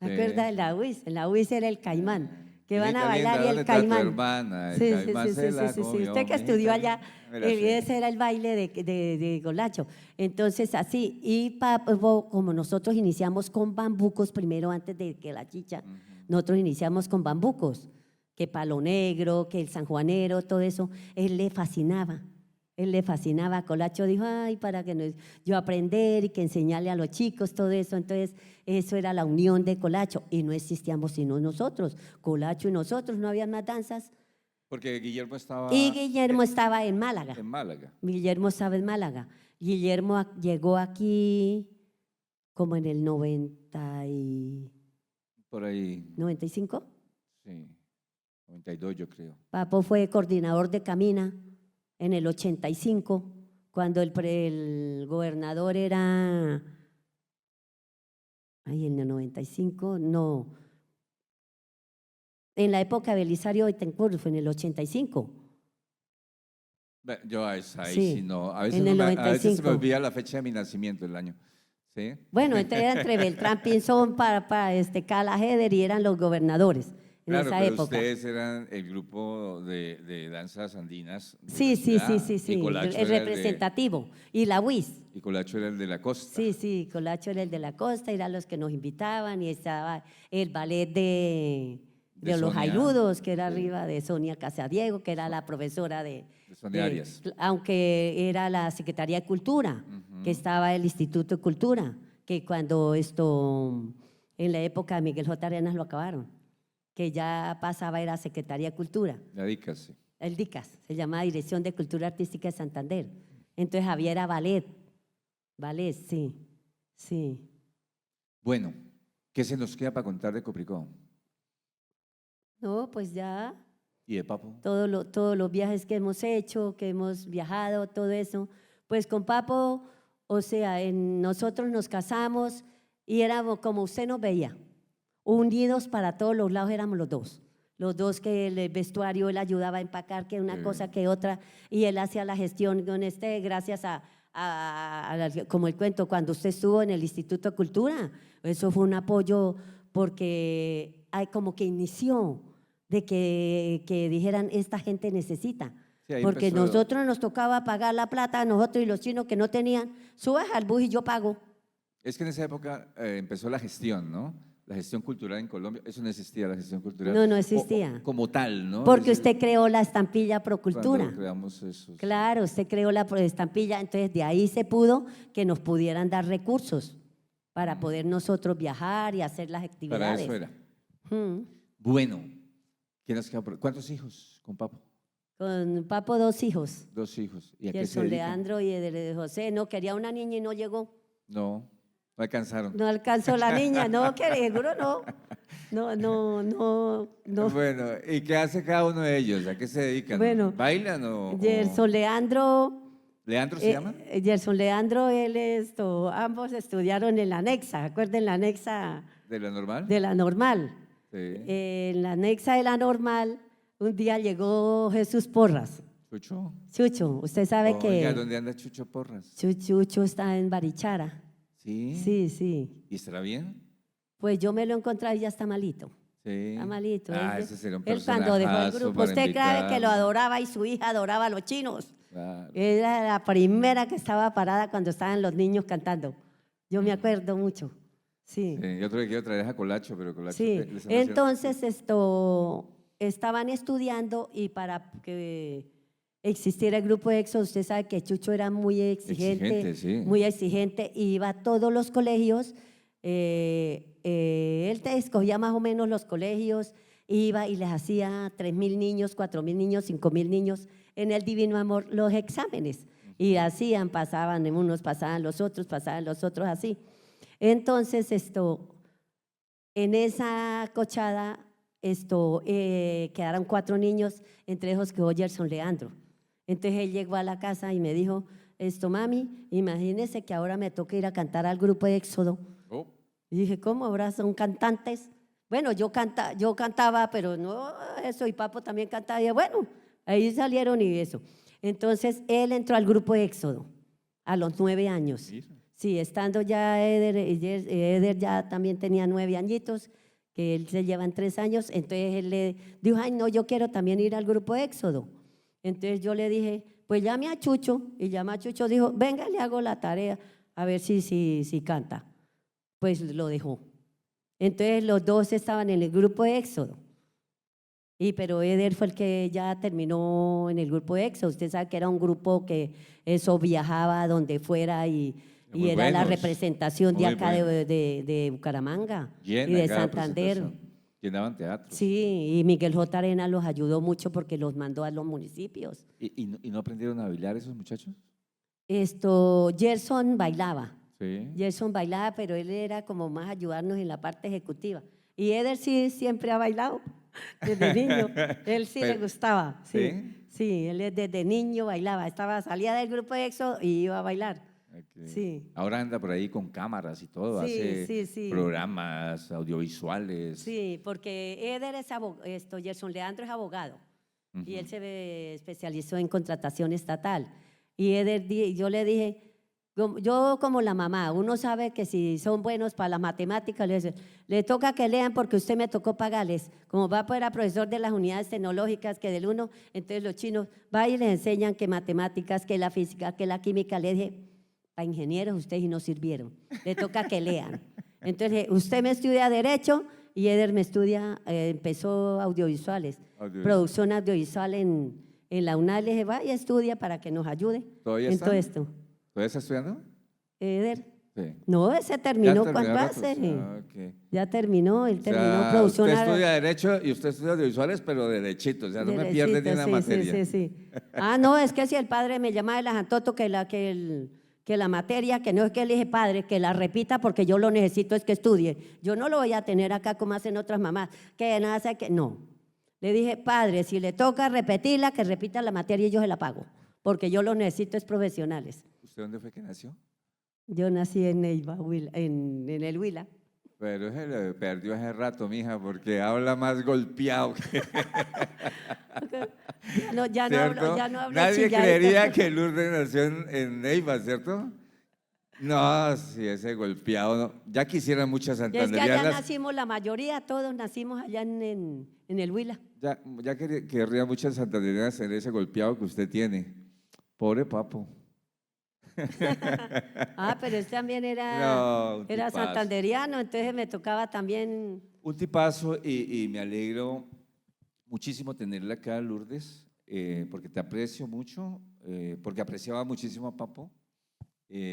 ¿Se Sí, acuerda de sí. la UIS? En la UIS era el caimán, que van a Hijita linda, bailar y ¿dónde el está tu caimán. hermana? El Sí, sí, caimán sí, se sí, la sí, sí. comió, Usted que mijita estudió linda. allá, Me la sé. ese era el baile de Colacho. Entonces, así, y Papo, como nosotros iniciamos con bambucos primero, antes de que la chicha, nosotros iniciamos con bambucos, que Palo Negro, que el sanjuanero, todo eso, él le fascinaba. Él le fascinaba. Colacho dijo, ay, para que yo aprender y que enseñarle a los chicos todo eso. Entonces, eso era la unión de Colacho. Y no existíamos sino nosotros. Colacho y nosotros, no había más danzas. Porque Guillermo Y estaba Guillermo estaba en Málaga. en Málaga. Guillermo estaba en Málaga. Guillermo llegó aquí como en el Por ahí, 95. sí, 92 yo creo. Papo fue coordinador de Camina en el 85, cuando el gobernador era, ay, en el 95, no, en la época de Belisario Betancur, fue en el 85. Yo ahí sí Sí, no, en el a veces se me 95. olvida la fecha de mi nacimiento, el año. ¿Sí? Bueno, entonces era entre Beltrán Pinzón para Cala Heder y eran los gobernadores en Claro, esa pero época. ustedes eran el grupo de danzas andinas de la Sí, sí, sí, ciudad, sí, y sí, Colacho el era representativo. Y la UIS. y Colacho era el de la costa. Sí, sí, Colacho era el de la costa, eran los que nos invitaban y estaba el ballet de los Sonia, Jailudos, que era sí, arriba de Sonia Casadiego, que era la profesora de Sonia Arias. aunque era la Secretaría de Cultura, que estaba el Instituto de Cultura, que cuando en la época de Miguel J. Arenas lo acabaron, que ya pasaba era Secretaría de Cultura. La DICAS, sí. El DICAS, se llamaba Dirección de Cultura Artística de Santander. Entonces había era ballet, sí, sí. Bueno, ¿qué se nos queda para contar de Copricó No, pues ya y de Papo? todos los viajes que hemos hecho, que hemos viajado, todo eso. Pues con Papo, o sea, nosotros nos casamos y éramos como usted nos veía, unidos para todos los lados éramos los dos. Los dos que el vestuario él ayudaba a empacar, que una cosa que otra, y él hacía la gestión con gracias como el cuento, cuando usted estuvo en el Instituto de Cultura, eso fue un apoyo porque hay como que inició de que dijeran, esta gente necesita. Sí, ahí Porque empezó. nosotros nos tocaba pagar la plata, nosotros y los chinos que no tenían, subas al bus y yo pago. Es que en esa época empezó la gestión, ¿no? La gestión cultural en Colombia, eso no existía, la gestión cultural. No, no existía. Como tal, ¿no? Porque Es decir, usted creó la estampilla Procultura. cuando creamos eso. Claro, usted creó la estampilla, entonces de ahí se pudo que nos pudieran dar recursos para poder nosotros viajar y hacer las Para actividades. eso era. Mm. Bueno, ¿quién nos queda ¿cuántos hijos con Papo? Con Papo 2 hijos, 2 hijos. ¿Y a qué se Gerson dedican? Leandro y de José. No, quería una niña y no llegó. No alcanzaron. No alcanzó la niña, no, que seguro no. No. Bueno, ¿y qué hace cada uno de ellos? ¿A qué se dedican? Bueno, ¿Bailan o...? Gerson Leandro. ¿Leandro se llama? Gerson Leandro, ambos estudiaron en la anexa, ¿acuerdan la anexa ¿De la normal? de la normal? Sí. En la anexa de la normal, un día llegó Jesús Porras. ¿Chucho? Chucho, usted sabe Oiga, que ¿dónde anda Chucho Porras? Chucho está en Barichara. ¿Sí? Sí, sí. ¿Y estará bien? Pues yo me lo encontré y ya está malito. Sí. Está malito. Ah, Él, ese sería un él cuando dejó el personajazo grupo, para usted cree que lo invitarlo. adoraba y su hija adoraba a los chinos. Claro. Era la primera que estaba parada cuando estaban los niños cantando. Yo me acuerdo mucho. Sí. Sí, yo otro que quiero traer es a Colacho, pero Colacho Sí, les están haciendo- entonces estaban estudiando y para que existiera el grupo de Éxodo, usted sabe que Chucho era Exigente, sí. muy exigente, y iba a todos los colegios, él te escogía más o menos los colegios, iba y les hacía 3.000 niños, 4.000 niños, 5.000 niños en el Divino Amor los exámenes, y hacían, pasaban, unos pasaban los otros así. Entonces en esa cochada quedaron 4 niños, entre esos quedó Gerson Leandro. Entonces él llegó a la casa y me dijo, mami, imagínese que ahora me toca ir a cantar al grupo de Éxodo. Oh, Y dije, ¿cómo? ¿Ahora son cantantes? Bueno, yo cantaba, pero no eso, y Papo también cantaba. Y bueno, ahí salieron y eso. Entonces él entró al grupo de Éxodo a los 9 años. mira. Sí, estando ya Eder ya también tenía 9 añitos, que él se llevan 3 años, entonces él le dijo, ay, no, yo quiero también ir al grupo Éxodo. Entonces yo le dije, pues llame a Chucho, y llama a Chucho, dijo, venga, le hago la tarea, a ver si canta. Pues lo dejó. Entonces los dos estaban en el grupo de Éxodo. Pero Eder fue el que ya terminó en el grupo de Éxodo. Usted sabe que era un grupo que eso viajaba donde fuera y Muy era la buenos, representación de muy acá buenos. de Bucaramanga Llena y de cada Santander. presentación. Llenaban teatros. Sí, y Miguel J. Arena los ayudó mucho porque los mandó a los municipios. ¿Y no aprendieron a bailar esos muchachos? Gerson bailaba. Sí. Gerson bailaba, pero él era como más ayudarnos en la parte ejecutiva. Y Eder sí siempre ha bailado desde niño. Él sí le Pero- gustaba. ¿Sí? Sí, sí, él desde niño bailaba. Salía del grupo de EXO y iba a bailar. Ok. Sí. Ahora anda por ahí con cámaras y todo, Sí, hace sí, sí. programas audiovisuales. Sí, porque Eder es abogado, Gerson Leandro es abogado. Y él Ujú. se especializó en contratación estatal. Y Eder, yo le dije, yo como la mamá, uno sabe que si son buenos para las matemáticas, le toca que lean porque usted me tocó pagarles. Como va a profesor de las unidades tecnológicas, que del 1, entonces los chinos va y les enseñan que matemáticas, que la física, que la química. Le dije, para ingenieros ustedes y no sirvieron, le toca que lean. Entonces, usted me estudia Derecho y Eder me estudia, empezó audiovisuales, Audiovisual. producción audiovisual en la UNAL. Le dije, vaya, estudia para que nos ayude ¿Todavía en está? todo esto. ¿Todavía está estudiando? Eder, Sí. no, ese ¿Ya terminó terminó cuando ratos? hace. Ah, ok. Ya terminó, él O terminó sea, producción. usted estudia Derecho y usted estudia audiovisuales, pero derechito, o sea, no me pierde ni Derechito, una sí, materia. sí, sí, sí. Ah, no, es que si el padre me llama de la Jantoto que la materia, que no es que le dije, padre, que la repita porque yo lo necesito, es que estudie. Yo no lo voy a tener acá como hacen otras mamás, que nada sé que no. Le dije, padre, si le toca repetirla, que repita la materia y yo se la pago, porque yo lo necesito es profesionales. ¿Usted dónde fue que nació? Yo nací en Neiva, en el Huila. Pero se le perdió hace rato, mija, porque habla más golpeado. ¿Cierto? Ya no hablo Nadie chilladito. creería que Lourdes nació en Neiva, ¿cierto? No, sí, ese golpeado. No. Ya quisieran muchas Y es que allá santanderianas. nacimos la mayoría, todos nacimos allá en el Huila. Ya querría muchas santanderianas en ese golpeado que usted tiene. Pobre papo. Ah, pero él también No, un era tipazo. santanderiano, entonces me tocaba también. Un tipazo y me alegro muchísimo tenerla acá, Lourdes, porque te aprecio mucho, porque apreciaba muchísimo a Papo,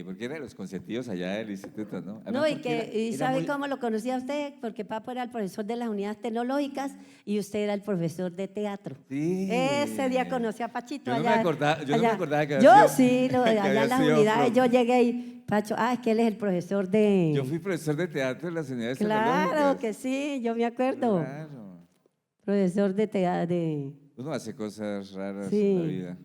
porque era de los consentidos allá del instituto, ¿no? Además, No, y porque era ¿sabe muy- cómo lo conocía usted? Porque Papo era el profesor de las unidades tecnológicas y usted era el profesor de teatro. Sí. Ese día conocí a Pachito Yo no me allá. acordaba- yo no me allá. acordaba que había Yo sido- sí, que allá había en las sido unidades prof. yo llegué y Pacho, es que él es el profesor de. Yo fui profesor de teatro en las unidades Claro tecnológicas. que sí, yo me acuerdo. Claro. Profesor de teatro. Uno hace cosas raras Sí. en la vida.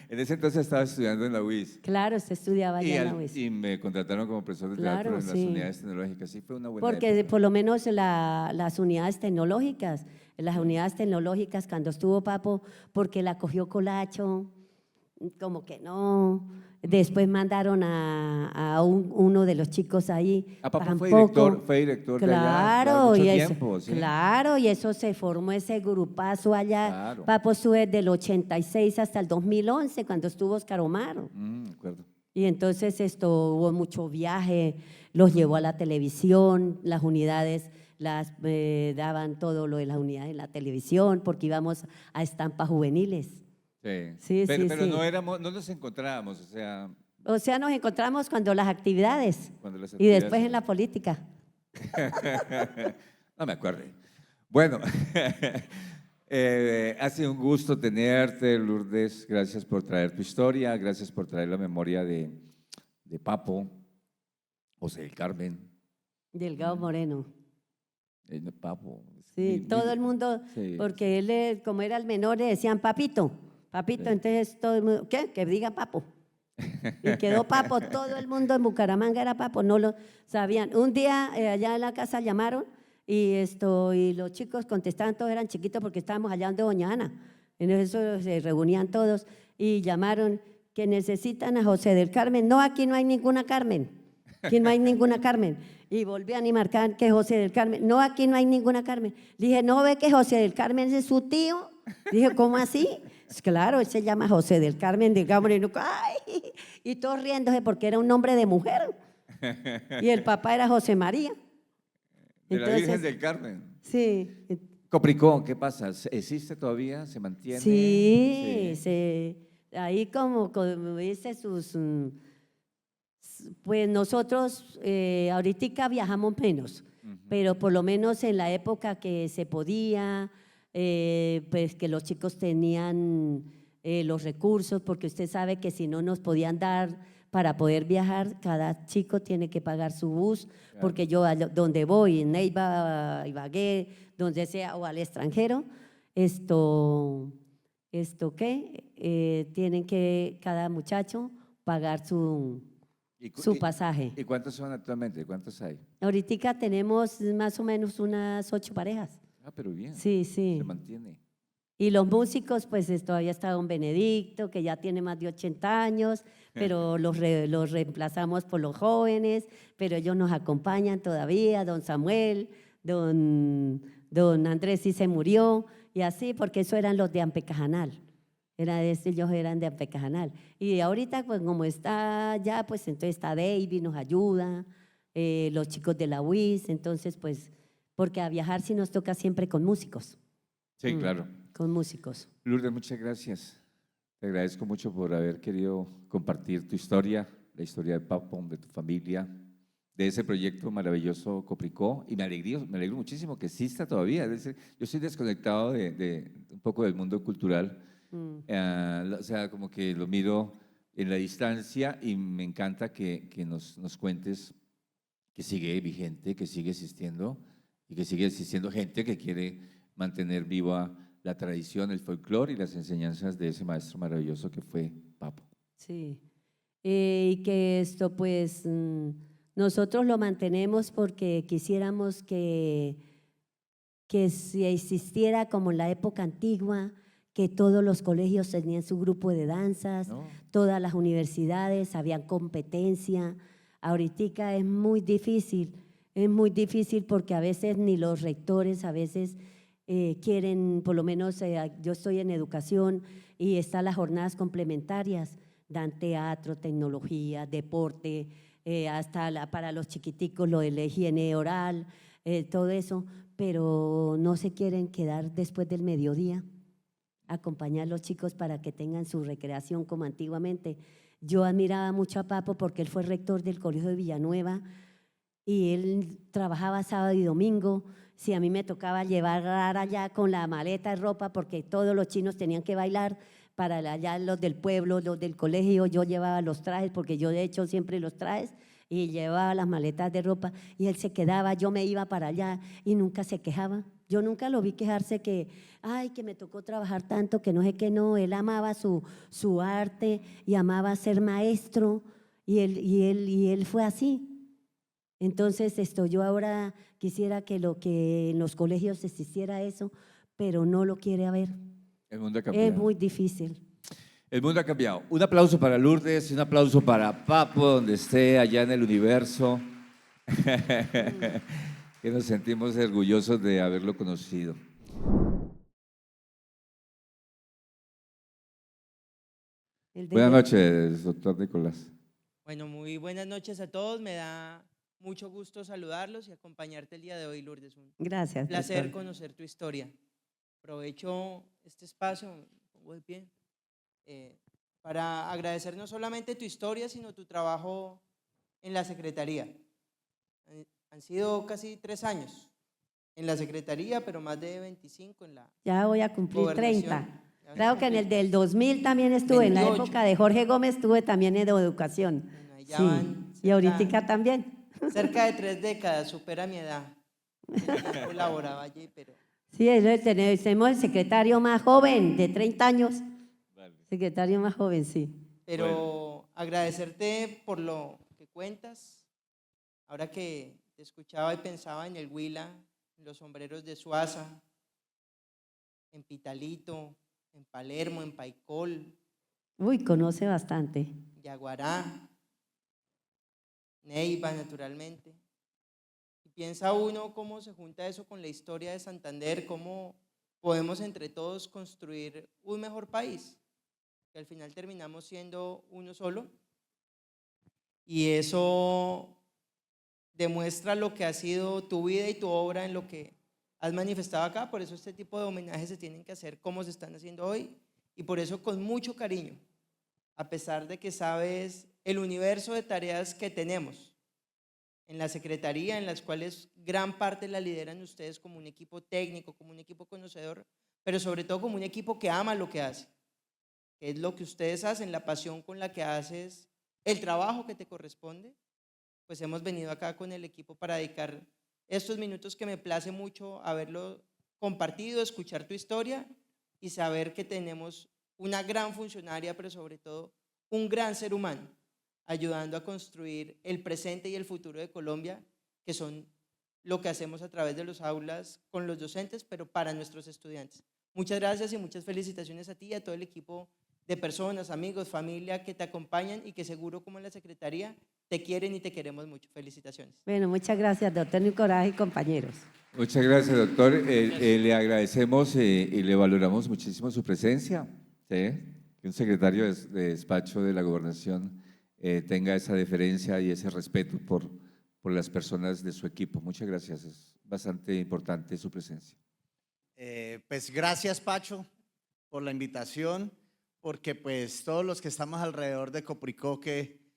En ese entonces estaba estudiando en la UIS. Claro, usted estudiaba allá en la UIS. Y me contrataron como profesor de Claro, teatro en las sí. unidades tecnológicas. Sí, fue una buena Porque época. por lo menos las unidades tecnológicas cuando estuvo Papo, porque la cogió Colacho, como que no. Después mandaron a uno de los chicos ahí. Ah, Papo Tampoco. fue director de allá, Claro, mucho y eso, tiempo, ¿sí? claro, y eso se formó ese grupazo allá. Claro. Papo estuvo desde el 86 hasta el 2011, cuando estuvo Oscar Omar. De acuerdo. Y entonces hubo mucho viaje, los llevó a la televisión, las unidades las daban todo lo de las unidades en la televisión, porque íbamos a estampas juveniles. Sí. Sí, sí, Pero sí. no nos encontrábamos, O sea, nos encontramos cuando las actividades cuando las y después actividades- en la política. No me acuerdo. Bueno, ha sido un gusto tenerte, Lourdes. Gracias por traer tu historia, gracias por traer la memoria de Papo, José del Carmen. Delgado Moreno. Papo. Sí, todo el mundo, sí, porque él, como era el menor, le decían papito, papito, Sí. entonces todo el mundo, ¿qué? Que diga papo. Y quedó papo, todo el mundo en Bucaramanga era papo, no lo sabían. Un día allá en la casa llamaron y los chicos contestaban, todos eran chiquitos porque estábamos allá donde Doña Ana. En eso se reunían todos y llamaron que necesitan a José del Carmen. No, aquí no hay ninguna Carmen. Aquí no hay ninguna Carmen. Y volvían y marcaban que José del Carmen. No, aquí no hay ninguna Carmen. Dije, ¿no ve que José del Carmen es su tío? Dije, ¿cómo así? Claro, él se llama José del Carmen Delgado Moreno. ¡Ay! Y todos riéndose porque era un nombre de mujer. Y el papá era José María. De la Virgen Entonces, del Carmen. sí, Copricó, ¿qué pasa? ¿Existe todavía? ¿Se mantiene? sí, Sí. ahí como dice pues nosotros ahorita viajamos menos, pero por lo menos en la época que se podía, pues que los chicos tenían los recursos, porque usted sabe que si no nos podían dar para poder viajar, cada chico tiene que pagar su bus, Claro. porque yo donde voy, en Neiva, Ibagué, donde sea, o al extranjero, esto ¿qué? Tienen que cada muchacho pagar su pasaje. ¿Y cuántos son actualmente? ¿Cuántos hay? Ahorita tenemos más o menos unas 8 parejas. Ah, pero bien. Sí, sí. Se mantiene. Y los músicos, pues todavía está don Benedicto, que ya tiene más de 80 años, pero los reemplazamos por los jóvenes, pero ellos nos acompañan todavía, don Samuel, don Andrés sí se murió, y así, porque eso eran los de Ampecajanal. Ellos eran de Ampecajanal. Y ahorita, pues como está ya, pues entonces está David, nos ayuda, los chicos de la UIS, entonces pues, porque a viajar sí nos toca siempre con músicos. Sí, claro. Con músicos. Lourdes, muchas gracias. Te agradezco mucho por haber querido compartir tu historia, la historia de Papo, de tu familia, de ese proyecto maravilloso Copricó. Y me alegro muchísimo que exista todavía. Es decir, yo estoy desconectado de un poco del mundo cultural. O sea, como que lo miro en la distancia y me encanta que nos cuentes que sigue vigente, que sigue existiendo y que sigue existiendo gente que quiere mantener viva la tradición, el folclore y las enseñanzas de ese maestro maravilloso que fue Papo. Sí. Y que pues, nosotros lo mantenemos porque quisiéramos que si existiera como en la época antigua, que todos los colegios tenían su grupo de danzas, ¿No? todas las universidades, habían competencia. Ahorita es muy difícil porque a veces ni los rectores a veces quieren, por lo menos yo estoy en educación y están las jornadas complementarias, dan teatro, tecnología, deporte, hasta para los chiquiticos lo de la higiene oral, todo eso, pero no se quieren quedar después del mediodía, acompañar a los chicos para que tengan su recreación como antiguamente. Yo admiraba mucho a Papo porque él fue rector del Colegio de Villanueva y él trabajaba sábado y domingo. Si a mí me tocaba llevar allá con la maleta de ropa porque todos los chinos tenían que bailar, para allá los del pueblo, los del colegio, yo llevaba los trajes porque yo de hecho siempre los trajes y llevaba las maletas de ropa y él se quedaba, yo me iba para allá y nunca se quejaba. Yo nunca lo vi quejarse que, ay, que me tocó trabajar tanto, que no sé qué, no. Él amaba su arte y amaba ser maestro y él fue así. Entonces, yo ahora quisiera que en los colegios existiera eso, pero no lo quiere haber. El mundo ha Es cambiado. muy difícil. El mundo ha cambiado. Un aplauso para Lourdes y un aplauso para Papo, donde esté allá en el universo. Que nos sentimos orgullosos de haberlo conocido. El Buenas de- noches, doctor Nicolás. Bueno, muy buenas noches a todos. Me da mucho gusto saludarlos y acompañarte el día de hoy, Lourdes. Un Gracias, placer doctor. conocer tu historia. Aprovecho este espacio, me pongo de pie, para agradecer no solamente tu historia, sino tu trabajo en la Secretaría. Han sido casi 3 años en la Secretaría, pero más de 25 en la Ya voy a cumplir gobernación. 30. Ya vas a Creo que en el cumplir del 2000 también estuve, en la 28. época de Jorge Gómez estuve también en educación. Bueno, ahí ya Sí, van y ahorita también. cerca de 3 décadas, supera mi edad. Yo también colaboraba allí, pero Sí, tenemos el secretario más joven, de 30 años. Secretario más joven, sí. agradecerte por lo que cuentas. Ahora que te escuchaba y pensaba en el Huila, en los sombreros de Suaza, en Pitalito, en Palermo, en Paicol, Uy, conoce bastante. Yaguará, Neiva, naturalmente. Y piensa uno cómo se junta eso con la historia de Santander, cómo podemos entre todos construir un mejor país, que al final terminamos siendo uno solo. Y eso demuestra lo que ha sido tu vida y tu obra en lo que has manifestado acá. Por eso este tipo de homenajes se tienen que hacer como se están haciendo hoy, y por eso con mucho cariño, a pesar de que sabes el universo de tareas que tenemos en la Secretaría, en las cuales gran parte la lideran ustedes como un equipo técnico, como un equipo conocedor, pero sobre todo como un equipo que ama lo que hace, que es lo que ustedes hacen, la pasión con la que haces el trabajo que te corresponde. Pues hemos venido acá con el equipo para dedicar estos minutos que me place mucho haberlo compartido, escuchar tu historia y saber que tenemos una gran funcionaria, pero sobre todo un gran ser humano, ayudando a construir el presente y el futuro de Colombia, que son lo que hacemos a través de los aulas con los docentes, pero para nuestros estudiantes. Muchas gracias y muchas felicitaciones a ti y a todo el equipo de personas, amigos, familia que te acompañan y que seguro como en la Secretaría te quieren y te queremos mucho. Felicitaciones. Bueno, muchas gracias, doctor Nicolás y compañeros. Muchas gracias, doctor. Le agradecemos y le valoramos muchísimo su presencia. ¿Sí? Que un secretario de despacho de la gobernación tenga esa deferencia y ese respeto por las personas de su equipo. Muchas gracias. Es bastante importante su presencia. Pues gracias, Pacho, por la invitación, porque pues todos los que estamos alrededor de Copricó, que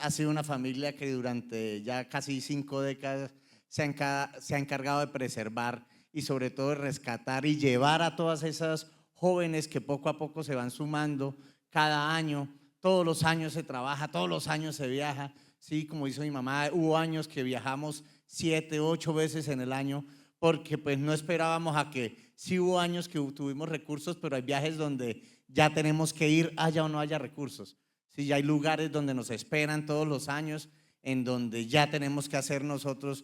ha sido una familia que durante ya casi 5 décadas se ha encargado de preservar y sobre todo de rescatar y llevar a todas esas jóvenes que poco a poco se van sumando cada año. Todos los años se trabaja, todos los años se viaja. Sí, como dice mi mamá, hubo años que viajamos 7, 8 veces en el año, porque pues no esperábamos a que, sí hubo años que tuvimos recursos, pero hay viajes donde ya tenemos que ir, haya o no haya recursos. Sí, ya hay lugares donde nos esperan todos los años, en donde ya tenemos que hacer nosotros,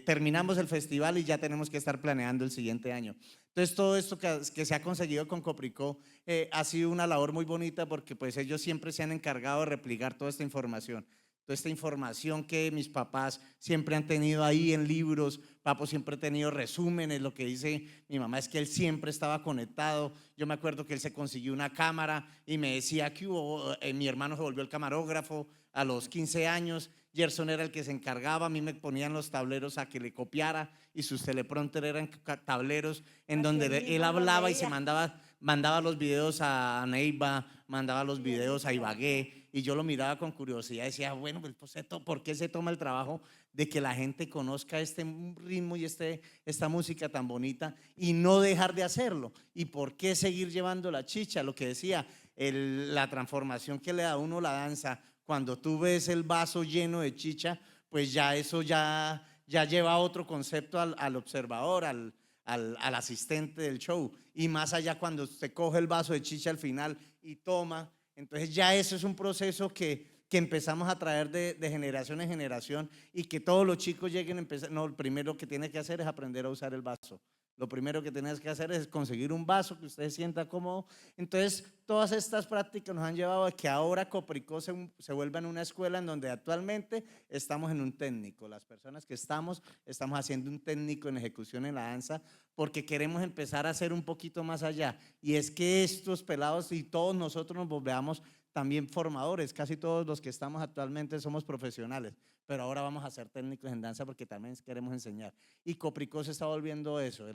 terminamos el festival y ya tenemos que estar planeando el siguiente año. Entonces todo esto que se ha conseguido con Copricó ha sido una labor muy bonita, porque pues ellos siempre se han encargado de replicar toda esta información que mis papás siempre han tenido ahí en libros. Papo siempre ha tenido resúmenes. Lo que dice mi mamá es que él siempre estaba conectado. Yo me acuerdo que él se consiguió una cámara y me decía que mi hermano se volvió el camarógrafo a los 15 años. Gerson era el que se encargaba, a mí me ponían los tableros a que le copiara y sus teleprompter eran tableros en donde él hablaba y se mandaba los videos a Neiva, mandaba los videos a Ibagué, y yo lo miraba con curiosidad y decía, bueno, pues, ¿por qué se toma el trabajo de que la gente conozca este ritmo y esta música tan bonita y no dejar de hacerlo? ¿Y por qué seguir llevando la chicha? Lo que decía, la transformación que le da a uno la danza, cuando tú ves el vaso lleno de chicha, pues ya eso ya lleva otro concepto al observador, al asistente del show, y más allá cuando usted coge el vaso de chicha al final y toma, entonces ya eso es un proceso que empezamos a traer de generación en generación, y que todos los chicos lleguen a empezar. No, lo primero que tiene que hacer es aprender a usar el vaso. Lo primero que tienes que hacer es conseguir un vaso que usted se sienta cómodo. Entonces, todas estas prácticas nos han llevado a que ahora Copricó se vuelva en una escuela en donde actualmente estamos en un técnico. Las personas que estamos haciendo un técnico en ejecución en la danza porque queremos empezar a hacer un poquito más allá. Y es que estos pelados y todos nosotros nos volvamos también formadores. Casi todos los que estamos actualmente somos profesionales, pero ahora vamos a ser técnicos en danza porque también queremos enseñar. Y Copricó se está volviendo eso.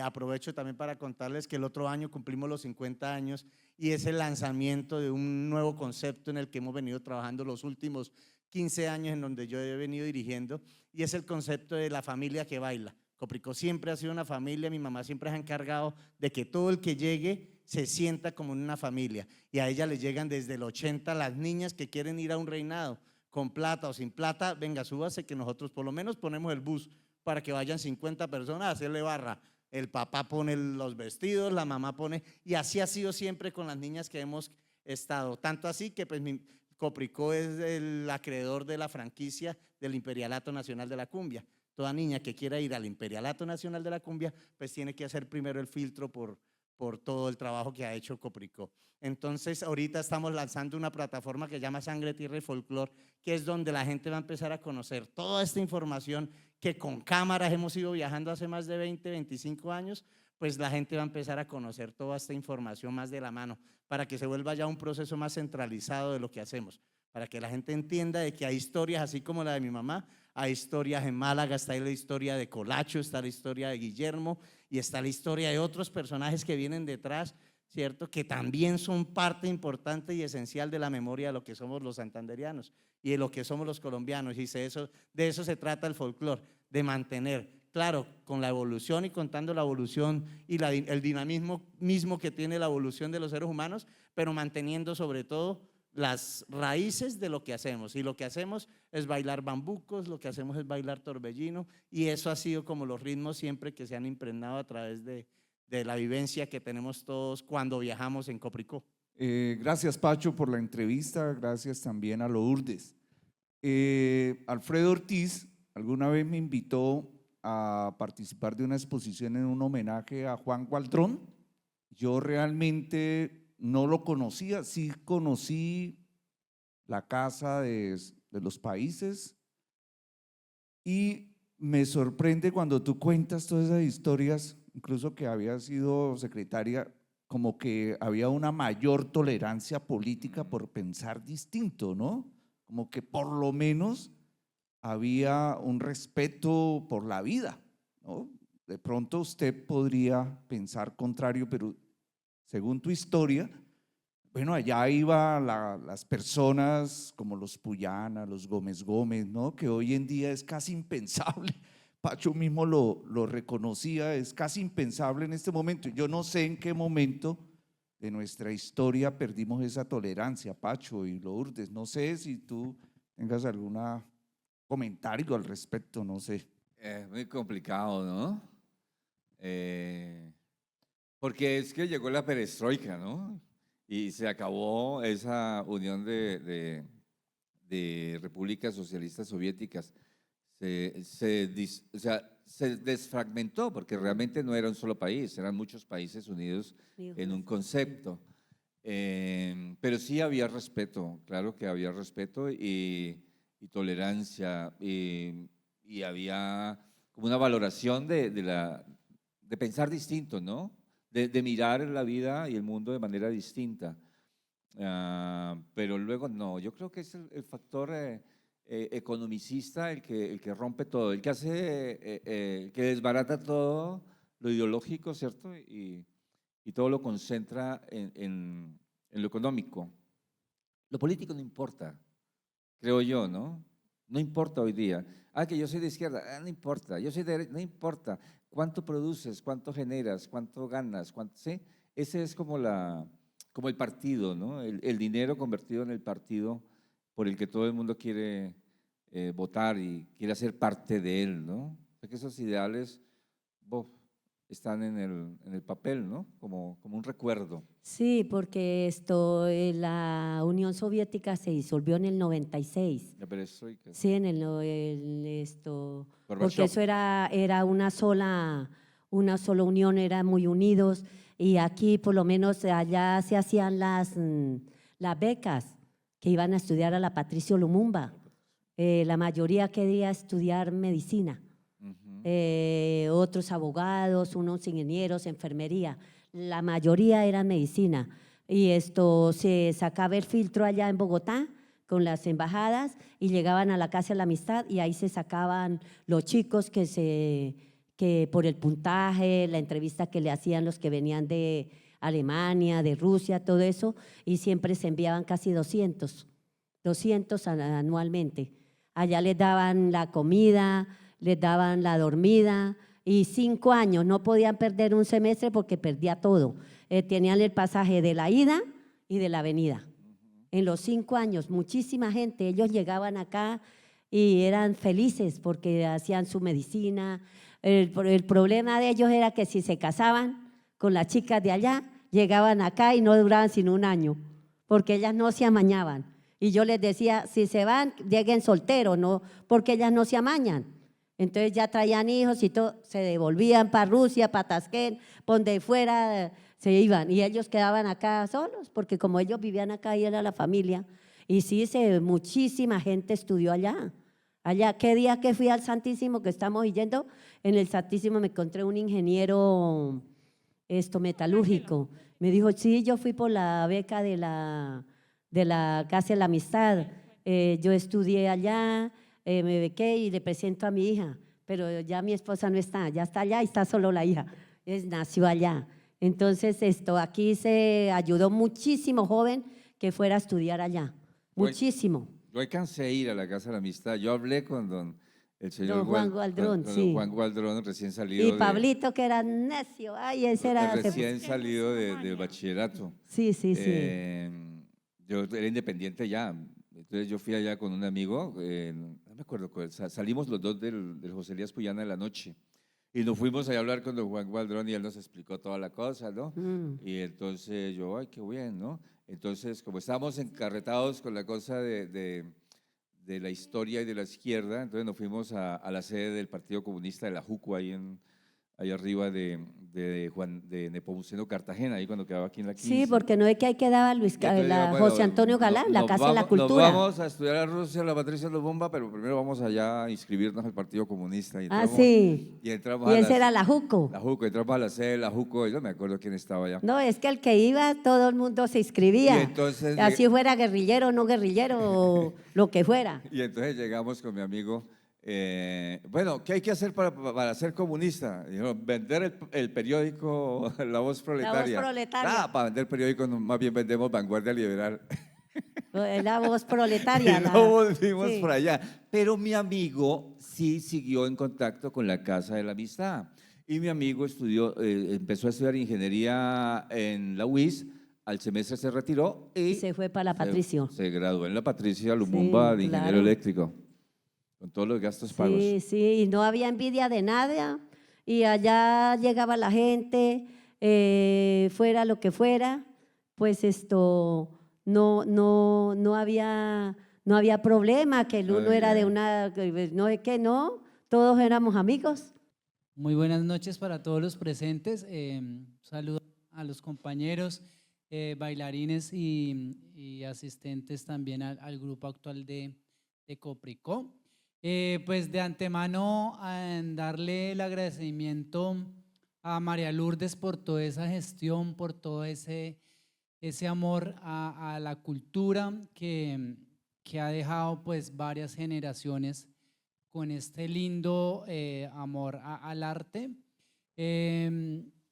Aprovecho también para contarles que el otro año cumplimos los 50 años y es el lanzamiento de un nuevo concepto en el que hemos venido trabajando los últimos 15 años en donde yo he venido dirigiendo, y es el concepto de la familia que baila. Copricó siempre ha sido una familia, mi mamá siempre se ha encargado de que todo el que llegue se sienta como en una familia, y a ella le llegan desde el 80 las niñas que quieren ir a un reinado, con plata o sin plata, venga, súbase que nosotros por lo menos ponemos el bus para que vayan 50 personas a hacerle barra. El papá pone los vestidos, la mamá pone, y así ha sido siempre con las niñas que hemos estado. Tanto así que pues Copricó es el acreedor de la franquicia del Imperialato Nacional de la Cumbia. Toda niña que quiera ir al Imperialato Nacional de la Cumbia, pues tiene que hacer primero el filtro por todo el trabajo que ha hecho Copricó. Entonces, ahorita estamos lanzando una plataforma que se llama Sangre, Tierra y Folclor, que es donde la gente va a empezar a conocer toda esta información que con cámaras hemos ido viajando hace más de 20, 25 años, pues la gente va a empezar a conocer toda esta información más de la mano, para que se vuelva ya un proceso más centralizado de lo que hacemos, para que la gente entienda de que hay historias así como la de mi mamá, hay historias en Málaga, está la historia de Colacho, está la historia de Guillermo y está la historia de otros personajes que vienen detrás, ¿cierto? Que también son parte importante y esencial de la memoria de lo que somos los santanderianos y de lo que somos los colombianos. Y de eso se trata el folclore, de mantener, claro, con la evolución y contando la evolución y el dinamismo mismo que tiene la evolución de los seres humanos, pero manteniendo sobre todo las raíces de lo que hacemos, y lo que hacemos es bailar bambucos, lo que hacemos es bailar torbellino, y eso ha sido como los ritmos siempre que se han impregnado a través de la vivencia que tenemos todos cuando viajamos en Copricó. Gracias, Pacho, por la entrevista, gracias también a Lourdes. Alfredo Ortiz alguna vez me invitó a participar de una exposición en un homenaje a Juan Gualdrón. Yo realmente no lo conocía, sí conocí la Casa de los Países, y me sorprende cuando tú cuentas todas esas historias, incluso que había sido secretaria, como que había una mayor tolerancia política por pensar distinto, ¿no? Como que por lo menos había un respeto por la vida, ¿no? De pronto usted podría pensar contrario, pero según tu historia, bueno, allá iban las personas como los Puyana, los Gómez Gómez, ¿no? Que hoy en día es casi impensable. Pacho mismo lo reconocía, es casi impensable en este momento. Yo no sé en qué momento de nuestra historia perdimos esa tolerancia, Pacho y Lourdes. No sé si tú tengas algún comentario al respecto, no sé. Es muy complicado, ¿no? Porque es que llegó la perestroika, ¿no? Y se acabó esa unión de repúblicas socialistas soviéticas. O sea, se desfragmentó porque realmente no era un solo país, eran muchos países unidos en un concepto. Pero sí había respeto, claro que había respeto y tolerancia, y había como una valoración de pensar distinto, ¿no? De mirar la vida y el mundo de manera distinta. Pero luego no, yo creo que es el factor economicista el que rompe todo, el que hace, el que desbarata todo lo ideológico, ¿cierto? Y todo lo concentra en lo económico. Lo político no importa, creo yo, ¿no? No importa hoy día. Que yo soy de izquierda, no importa. Yo soy de derecha, no importa. ¿Cuánto produces? ¿Cuánto generas? ¿Cuánto ganas? ¿Sí? Ese es como el partido, ¿no? El dinero convertido en el partido por el que todo el mundo quiere votar y quiere ser parte de él, ¿no? O sea que esos ideales están en el papel, ¿no? Como un recuerdo. Sí, porque la Unión Soviética se disolvió en el 96. La perestroika. Sí, porque Gorbachev. eso era una sola unión, eran muy unidos y aquí por lo menos allá se hacían las becas que iban a estudiar a la Patricio Lumumba. La mayoría quería estudiar medicina, otros abogados, unos ingenieros, enfermería, la mayoría eran medicina. Y esto se sacaba el filtro allá en Bogotá con las embajadas y llegaban a la Casa de la Amistad y ahí se sacaban los chicos que por el puntaje, la entrevista que le hacían los que venían de Alemania, de Rusia, todo eso, y siempre se enviaban casi 200 anualmente. Allá les daban la comida, les daban la dormida y 5 años, no podían perder un semestre porque perdía todo. Tenían el pasaje de la ida y de la venida. En los 5 años, muchísima gente, ellos llegaban acá y eran felices porque hacían su medicina. El problema de ellos era que si se casaban con las chicas de allá, llegaban acá y no duraban sino un año, porque ellas no se amañaban. Y yo les decía, si se van, lleguen solteros, no, porque ellas no se amañan. Entonces ya traían hijos y todo, se devolvían para Rusia, para Tasquén, donde fuera se iban. Y ellos quedaban acá solos, porque como ellos vivían acá y era la familia. Y sí, muchísima gente estudió allá. Allá, ¿qué día que fui al Santísimo que estamos yendo? En el Santísimo me encontré un ingeniero metalúrgico. Me dijo, sí, yo fui por la beca de la Casa de la Amistad. Yo estudié allá, me bequé y le presento a mi hija, pero ya mi esposa no está, ya está allá y está solo la hija, nació allá. Entonces aquí se ayudó muchísimo joven que fuera a estudiar allá, muchísimo. Yo alcancé a ir a la Casa de la Amistad. Yo hablé con el señor Don Juan Gualdrón, con sí. Juan Gualdrón, recién Y salido Pablito que era necio, ay, ese era… recién salido del bachillerato. Sí, sí, sí. Yo era independiente ya. Entonces yo fui allá con un amigo, no me acuerdo, salimos los dos del José Elías Puyana en la noche y nos fuimos a hablar con don Juan Gualdrón y él nos explicó toda la cosa, ¿no? Y entonces yo, ay, qué bien, ¿no? Entonces, como estábamos encarretados con la cosa de la historia y de la izquierda, entonces nos fuimos a la sede del Partido Comunista de la Juco, ahí arriba de Nepomuceno Cartagena, ahí cuando quedaba aquí en la 15. Sí, porque no es que ahí quedaba Y entonces dijimos, bueno, José Antonio Galán, la Casa de la Nos Cultura. vamos a estudiar a Rusia, la Patricia Lumumba, pero primero vamos allá a inscribirnos al Partido Comunista. Y entramos, Sí. Y entramos Y a ese era la Juco. La Juco, entramos a la sede de la Juco, y no me acuerdo quién estaba allá. No, es que el que iba, todo el mundo se inscribía. Y entonces así fuera guerrillero o no guerrillero, o lo que fuera. Y entonces llegamos con mi amigo. Bueno, ¿qué hay que hacer para ser comunista? Dijeron, vender el periódico La Voz Proletaria. La Voz Proletaria. Para vender periódico más bien vendemos Vanguardia Liberal. La Voz Proletaria. Y no volvimos sí. por allá. Pero mi amigo sí siguió en contacto con la Casa de la Amistad. Y mi amigo empezó a estudiar ingeniería en la UIS, al semestre se retiró y se fue para la Patricio. Se graduó en la Patricia Lumumba de ingeniero eléctrico. Con todos los gastos pagos. Sí, sí, y no había envidia de nada. Y allá llegaba la gente, fuera lo que fuera, pues no había problema, que el uno era de una, no es que no, todos éramos amigos. Muy buenas noches para todos los presentes. Saludo a los compañeros, bailarines y asistentes también al grupo actual de Copricó. Pues de antemano darle el agradecimiento a María Lourdes por toda esa gestión, por todo ese amor a la cultura que ha dejado pues varias generaciones con este lindo amor al arte.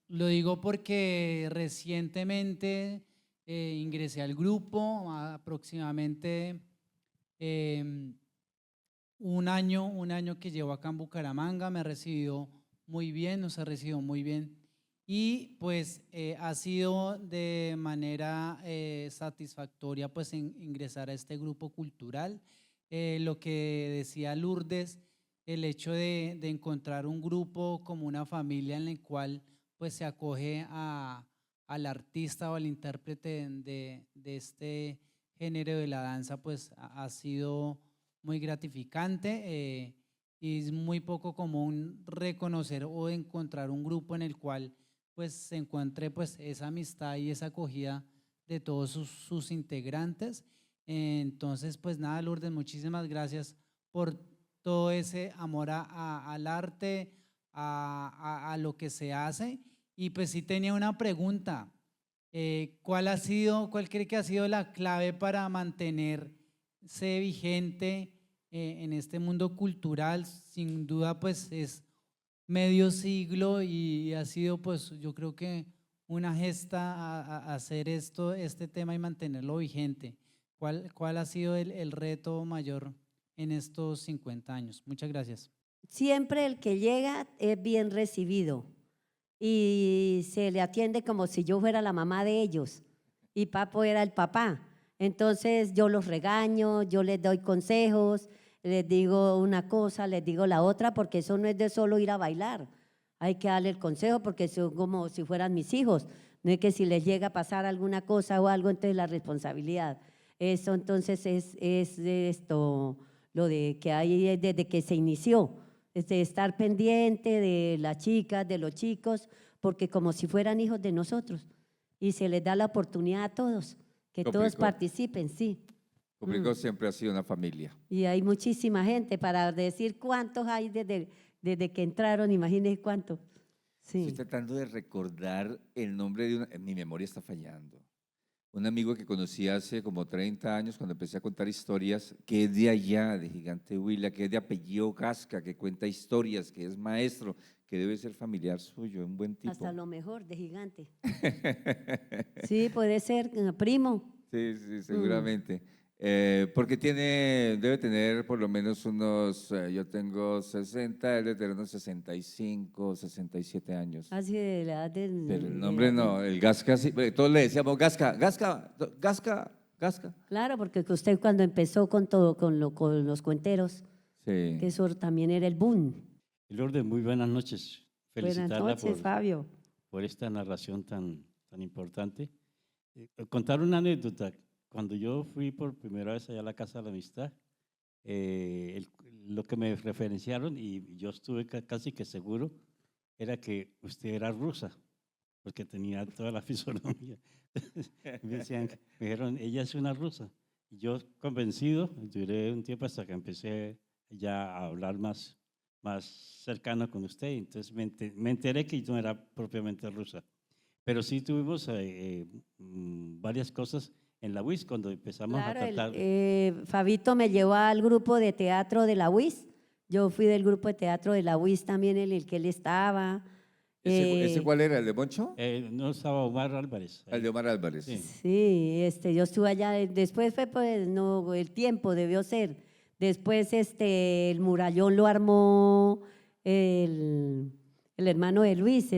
Lo digo porque recientemente ingresé al grupo, aproximadamente un año que llevo acá en Bucaramanga, me recibió muy bien, nos ha recibido muy bien y pues ha sido de manera satisfactoria pues ingresar a este grupo cultural. Lo que decía Lourdes, el hecho de encontrar un grupo como una familia en la cual pues se acoge al artista o al intérprete de este género de la danza, pues ha sido muy gratificante y es muy poco común reconocer o encontrar un grupo en el cual pues se encuentre pues esa amistad y esa acogida de todos sus integrantes. Entonces, pues nada, Lourdes, muchísimas gracias por todo ese amor al arte, a lo que se hace. Y pues sí tenía una pregunta. ¿Cuál cree que ha sido la clave para mantenerse vigente en este mundo cultural? Sin duda, pues es medio siglo y ha sido, pues yo creo que una gesta a hacer este tema y mantenerlo vigente. ¿Cuál ha sido el reto mayor en estos 50 años? Muchas gracias. Siempre el que llega es bien recibido y se le atiende como si yo fuera la mamá de ellos y Papo era el papá. Entonces yo los regaño, yo les doy consejos, les digo una cosa, les digo la otra, porque eso no es de solo ir a bailar. Hay que darle el consejo porque son como si fueran mis hijos. No es que si les llega a pasar alguna cosa o algo, entonces la responsabilidad. Eso entonces es de esto, lo de que hay desde que se inició, es de estar pendiente de las chicas, de los chicos, porque como si fueran hijos de nosotros. Y se les da la oportunidad a todos, que todos Coprico. participen, sí. Coprico siempre ha sido una familia. Y hay muchísima gente, para decir cuántos hay desde que entraron, imagínense cuántos. Sí. Estoy tratando de recordar el nombre de una… Mi memoria está fallando. Un amigo que conocí hace como 30 años cuando empecé a contar historias, que es de allá, de Gigante Huila, que es de apellido Gasca, que cuenta historias, que es maestro, que debe ser familiar suyo, un buen tipo. Hasta lo mejor de Gigante. Sí, puede ser primo. Sí, sí, seguramente. Porque debe tener por lo menos unos, yo tengo 60, él debe tener unos 65, 67 años. Así de la edad de… Pero el nombre no, el Gasca, sí, todos le decíamos Gasca, Gasca, Gasca, Gasca. Claro, porque usted cuando empezó con todo, con los cuenteros, Sí. que eso también era el boom. Lourdes, muy buenas noches. Buenas Felicitarla noches, Fabio. por esta narración tan importante. Contar una anécdota. Cuando yo fui por primera vez allá a la Casa de la Amistad, lo que me referenciaron, y yo estuve casi que seguro, era que usted era rusa, porque tenía toda la fisonomía. Me dijeron, ella es una rusa. Y yo convencido, duré un tiempo hasta que empecé ya a hablar más cercano con usted, entonces me enteré que yo no era propiamente rusa. Pero sí tuvimos varias cosas en la UIS cuando empezamos Claro, a tratar. Fabito me llevó al grupo de teatro de la UIS. Yo fui del grupo de teatro de la UIS también en el que él estaba. ¿Ese cuál era? ¿El de Moncho? No estaba Omar Álvarez. El de Omar Álvarez. Sí. Sí, yo estuve allá. Después fue, pues, no, el tiempo debió ser. Después, el murallón lo armó el hermano de Luis,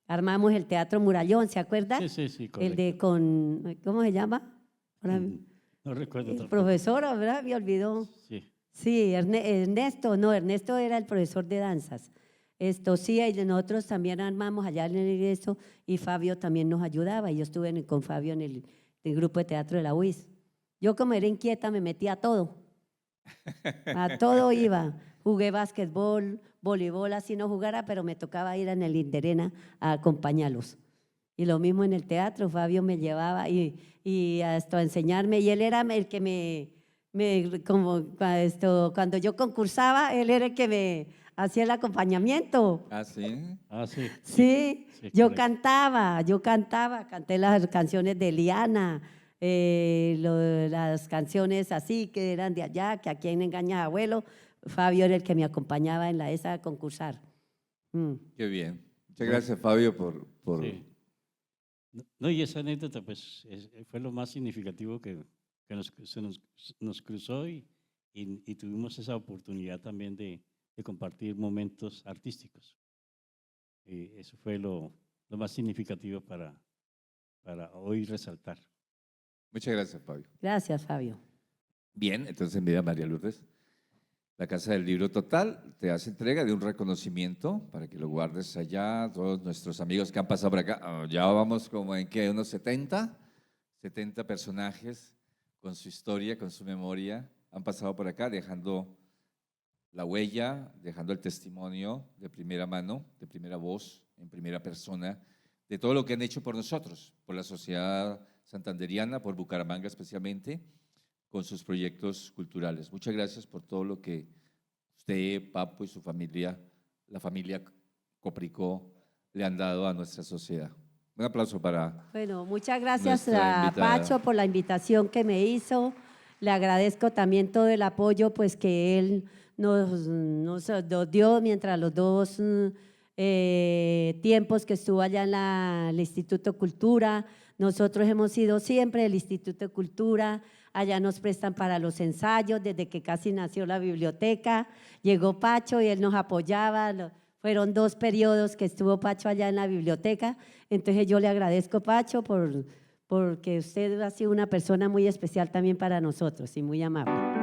armamos el Teatro Murallón, ¿se acuerdan? Sí, El de ¿cómo se llama? No recuerdo El tampoco. profesor, ¿verdad? Me olvidó. Sí. Sí, Ernesto era el profesor de danzas. Sí, y nosotros también armamos allá en eso y Fabio también nos ayudaba. Y yo estuve con Fabio en el grupo de teatro de la UIS. Yo como era inquieta me metía a todo. A todo iba. Jugué básquetbol, voleibol, así no jugara, pero me tocaba ir en el Interena a acompañarlos. Y lo mismo en el teatro, Fabio me llevaba y hasta a enseñarme. Y él era el que cuando yo concursaba, él era el que me hacía el acompañamiento. Ah, sí. Sí. Sí, Sí, yo correcto. canté las canciones de Liana, las canciones así que eran de allá, que a quien engaña abuelo. Fabio era el que me acompañaba en esa a concursar. Qué bien. Muchas gracias, Fabio, por… Sí. No, y esa anécdota pues fue lo más significativo que nos cruzó y tuvimos esa oportunidad también de compartir momentos artísticos. Eso fue lo más significativo para hoy resaltar. Muchas gracias, Fabio. Gracias, Fabio. Bien, entonces mira, María Lourdes, la Casa del Libro Total te hace entrega de un reconocimiento para que lo guardes allá. Todos nuestros amigos que han pasado por acá, ya vamos como en que unos 70 personajes con su historia, con su memoria, han pasado por acá dejando la huella, dejando el testimonio de primera mano, de primera voz, en primera persona, de todo lo que han hecho por nosotros, por la sociedad santanderiana, por Bucaramanga especialmente, con sus proyectos culturales. Muchas gracias por todo lo que usted, Papo y su familia, la familia Copricó, le han dado a nuestra sociedad. Un aplauso para… Bueno, muchas gracias Nuestra a invitada. Pacho por la invitación que me hizo. Le agradezco también todo el apoyo pues, que él nos dio mientras los dos tiempos que estuvo allá en el Instituto Cultura. Nosotros hemos ido siempre al Instituto Cultura, allá nos prestan para los ensayos, desde que casi nació la biblioteca. Llegó Pacho y él nos apoyaba. Fueron 2 periodos que estuvo Pacho allá en la biblioteca. Entonces yo le agradezco, Pacho, porque usted ha sido una persona muy especial también para nosotros y muy amable.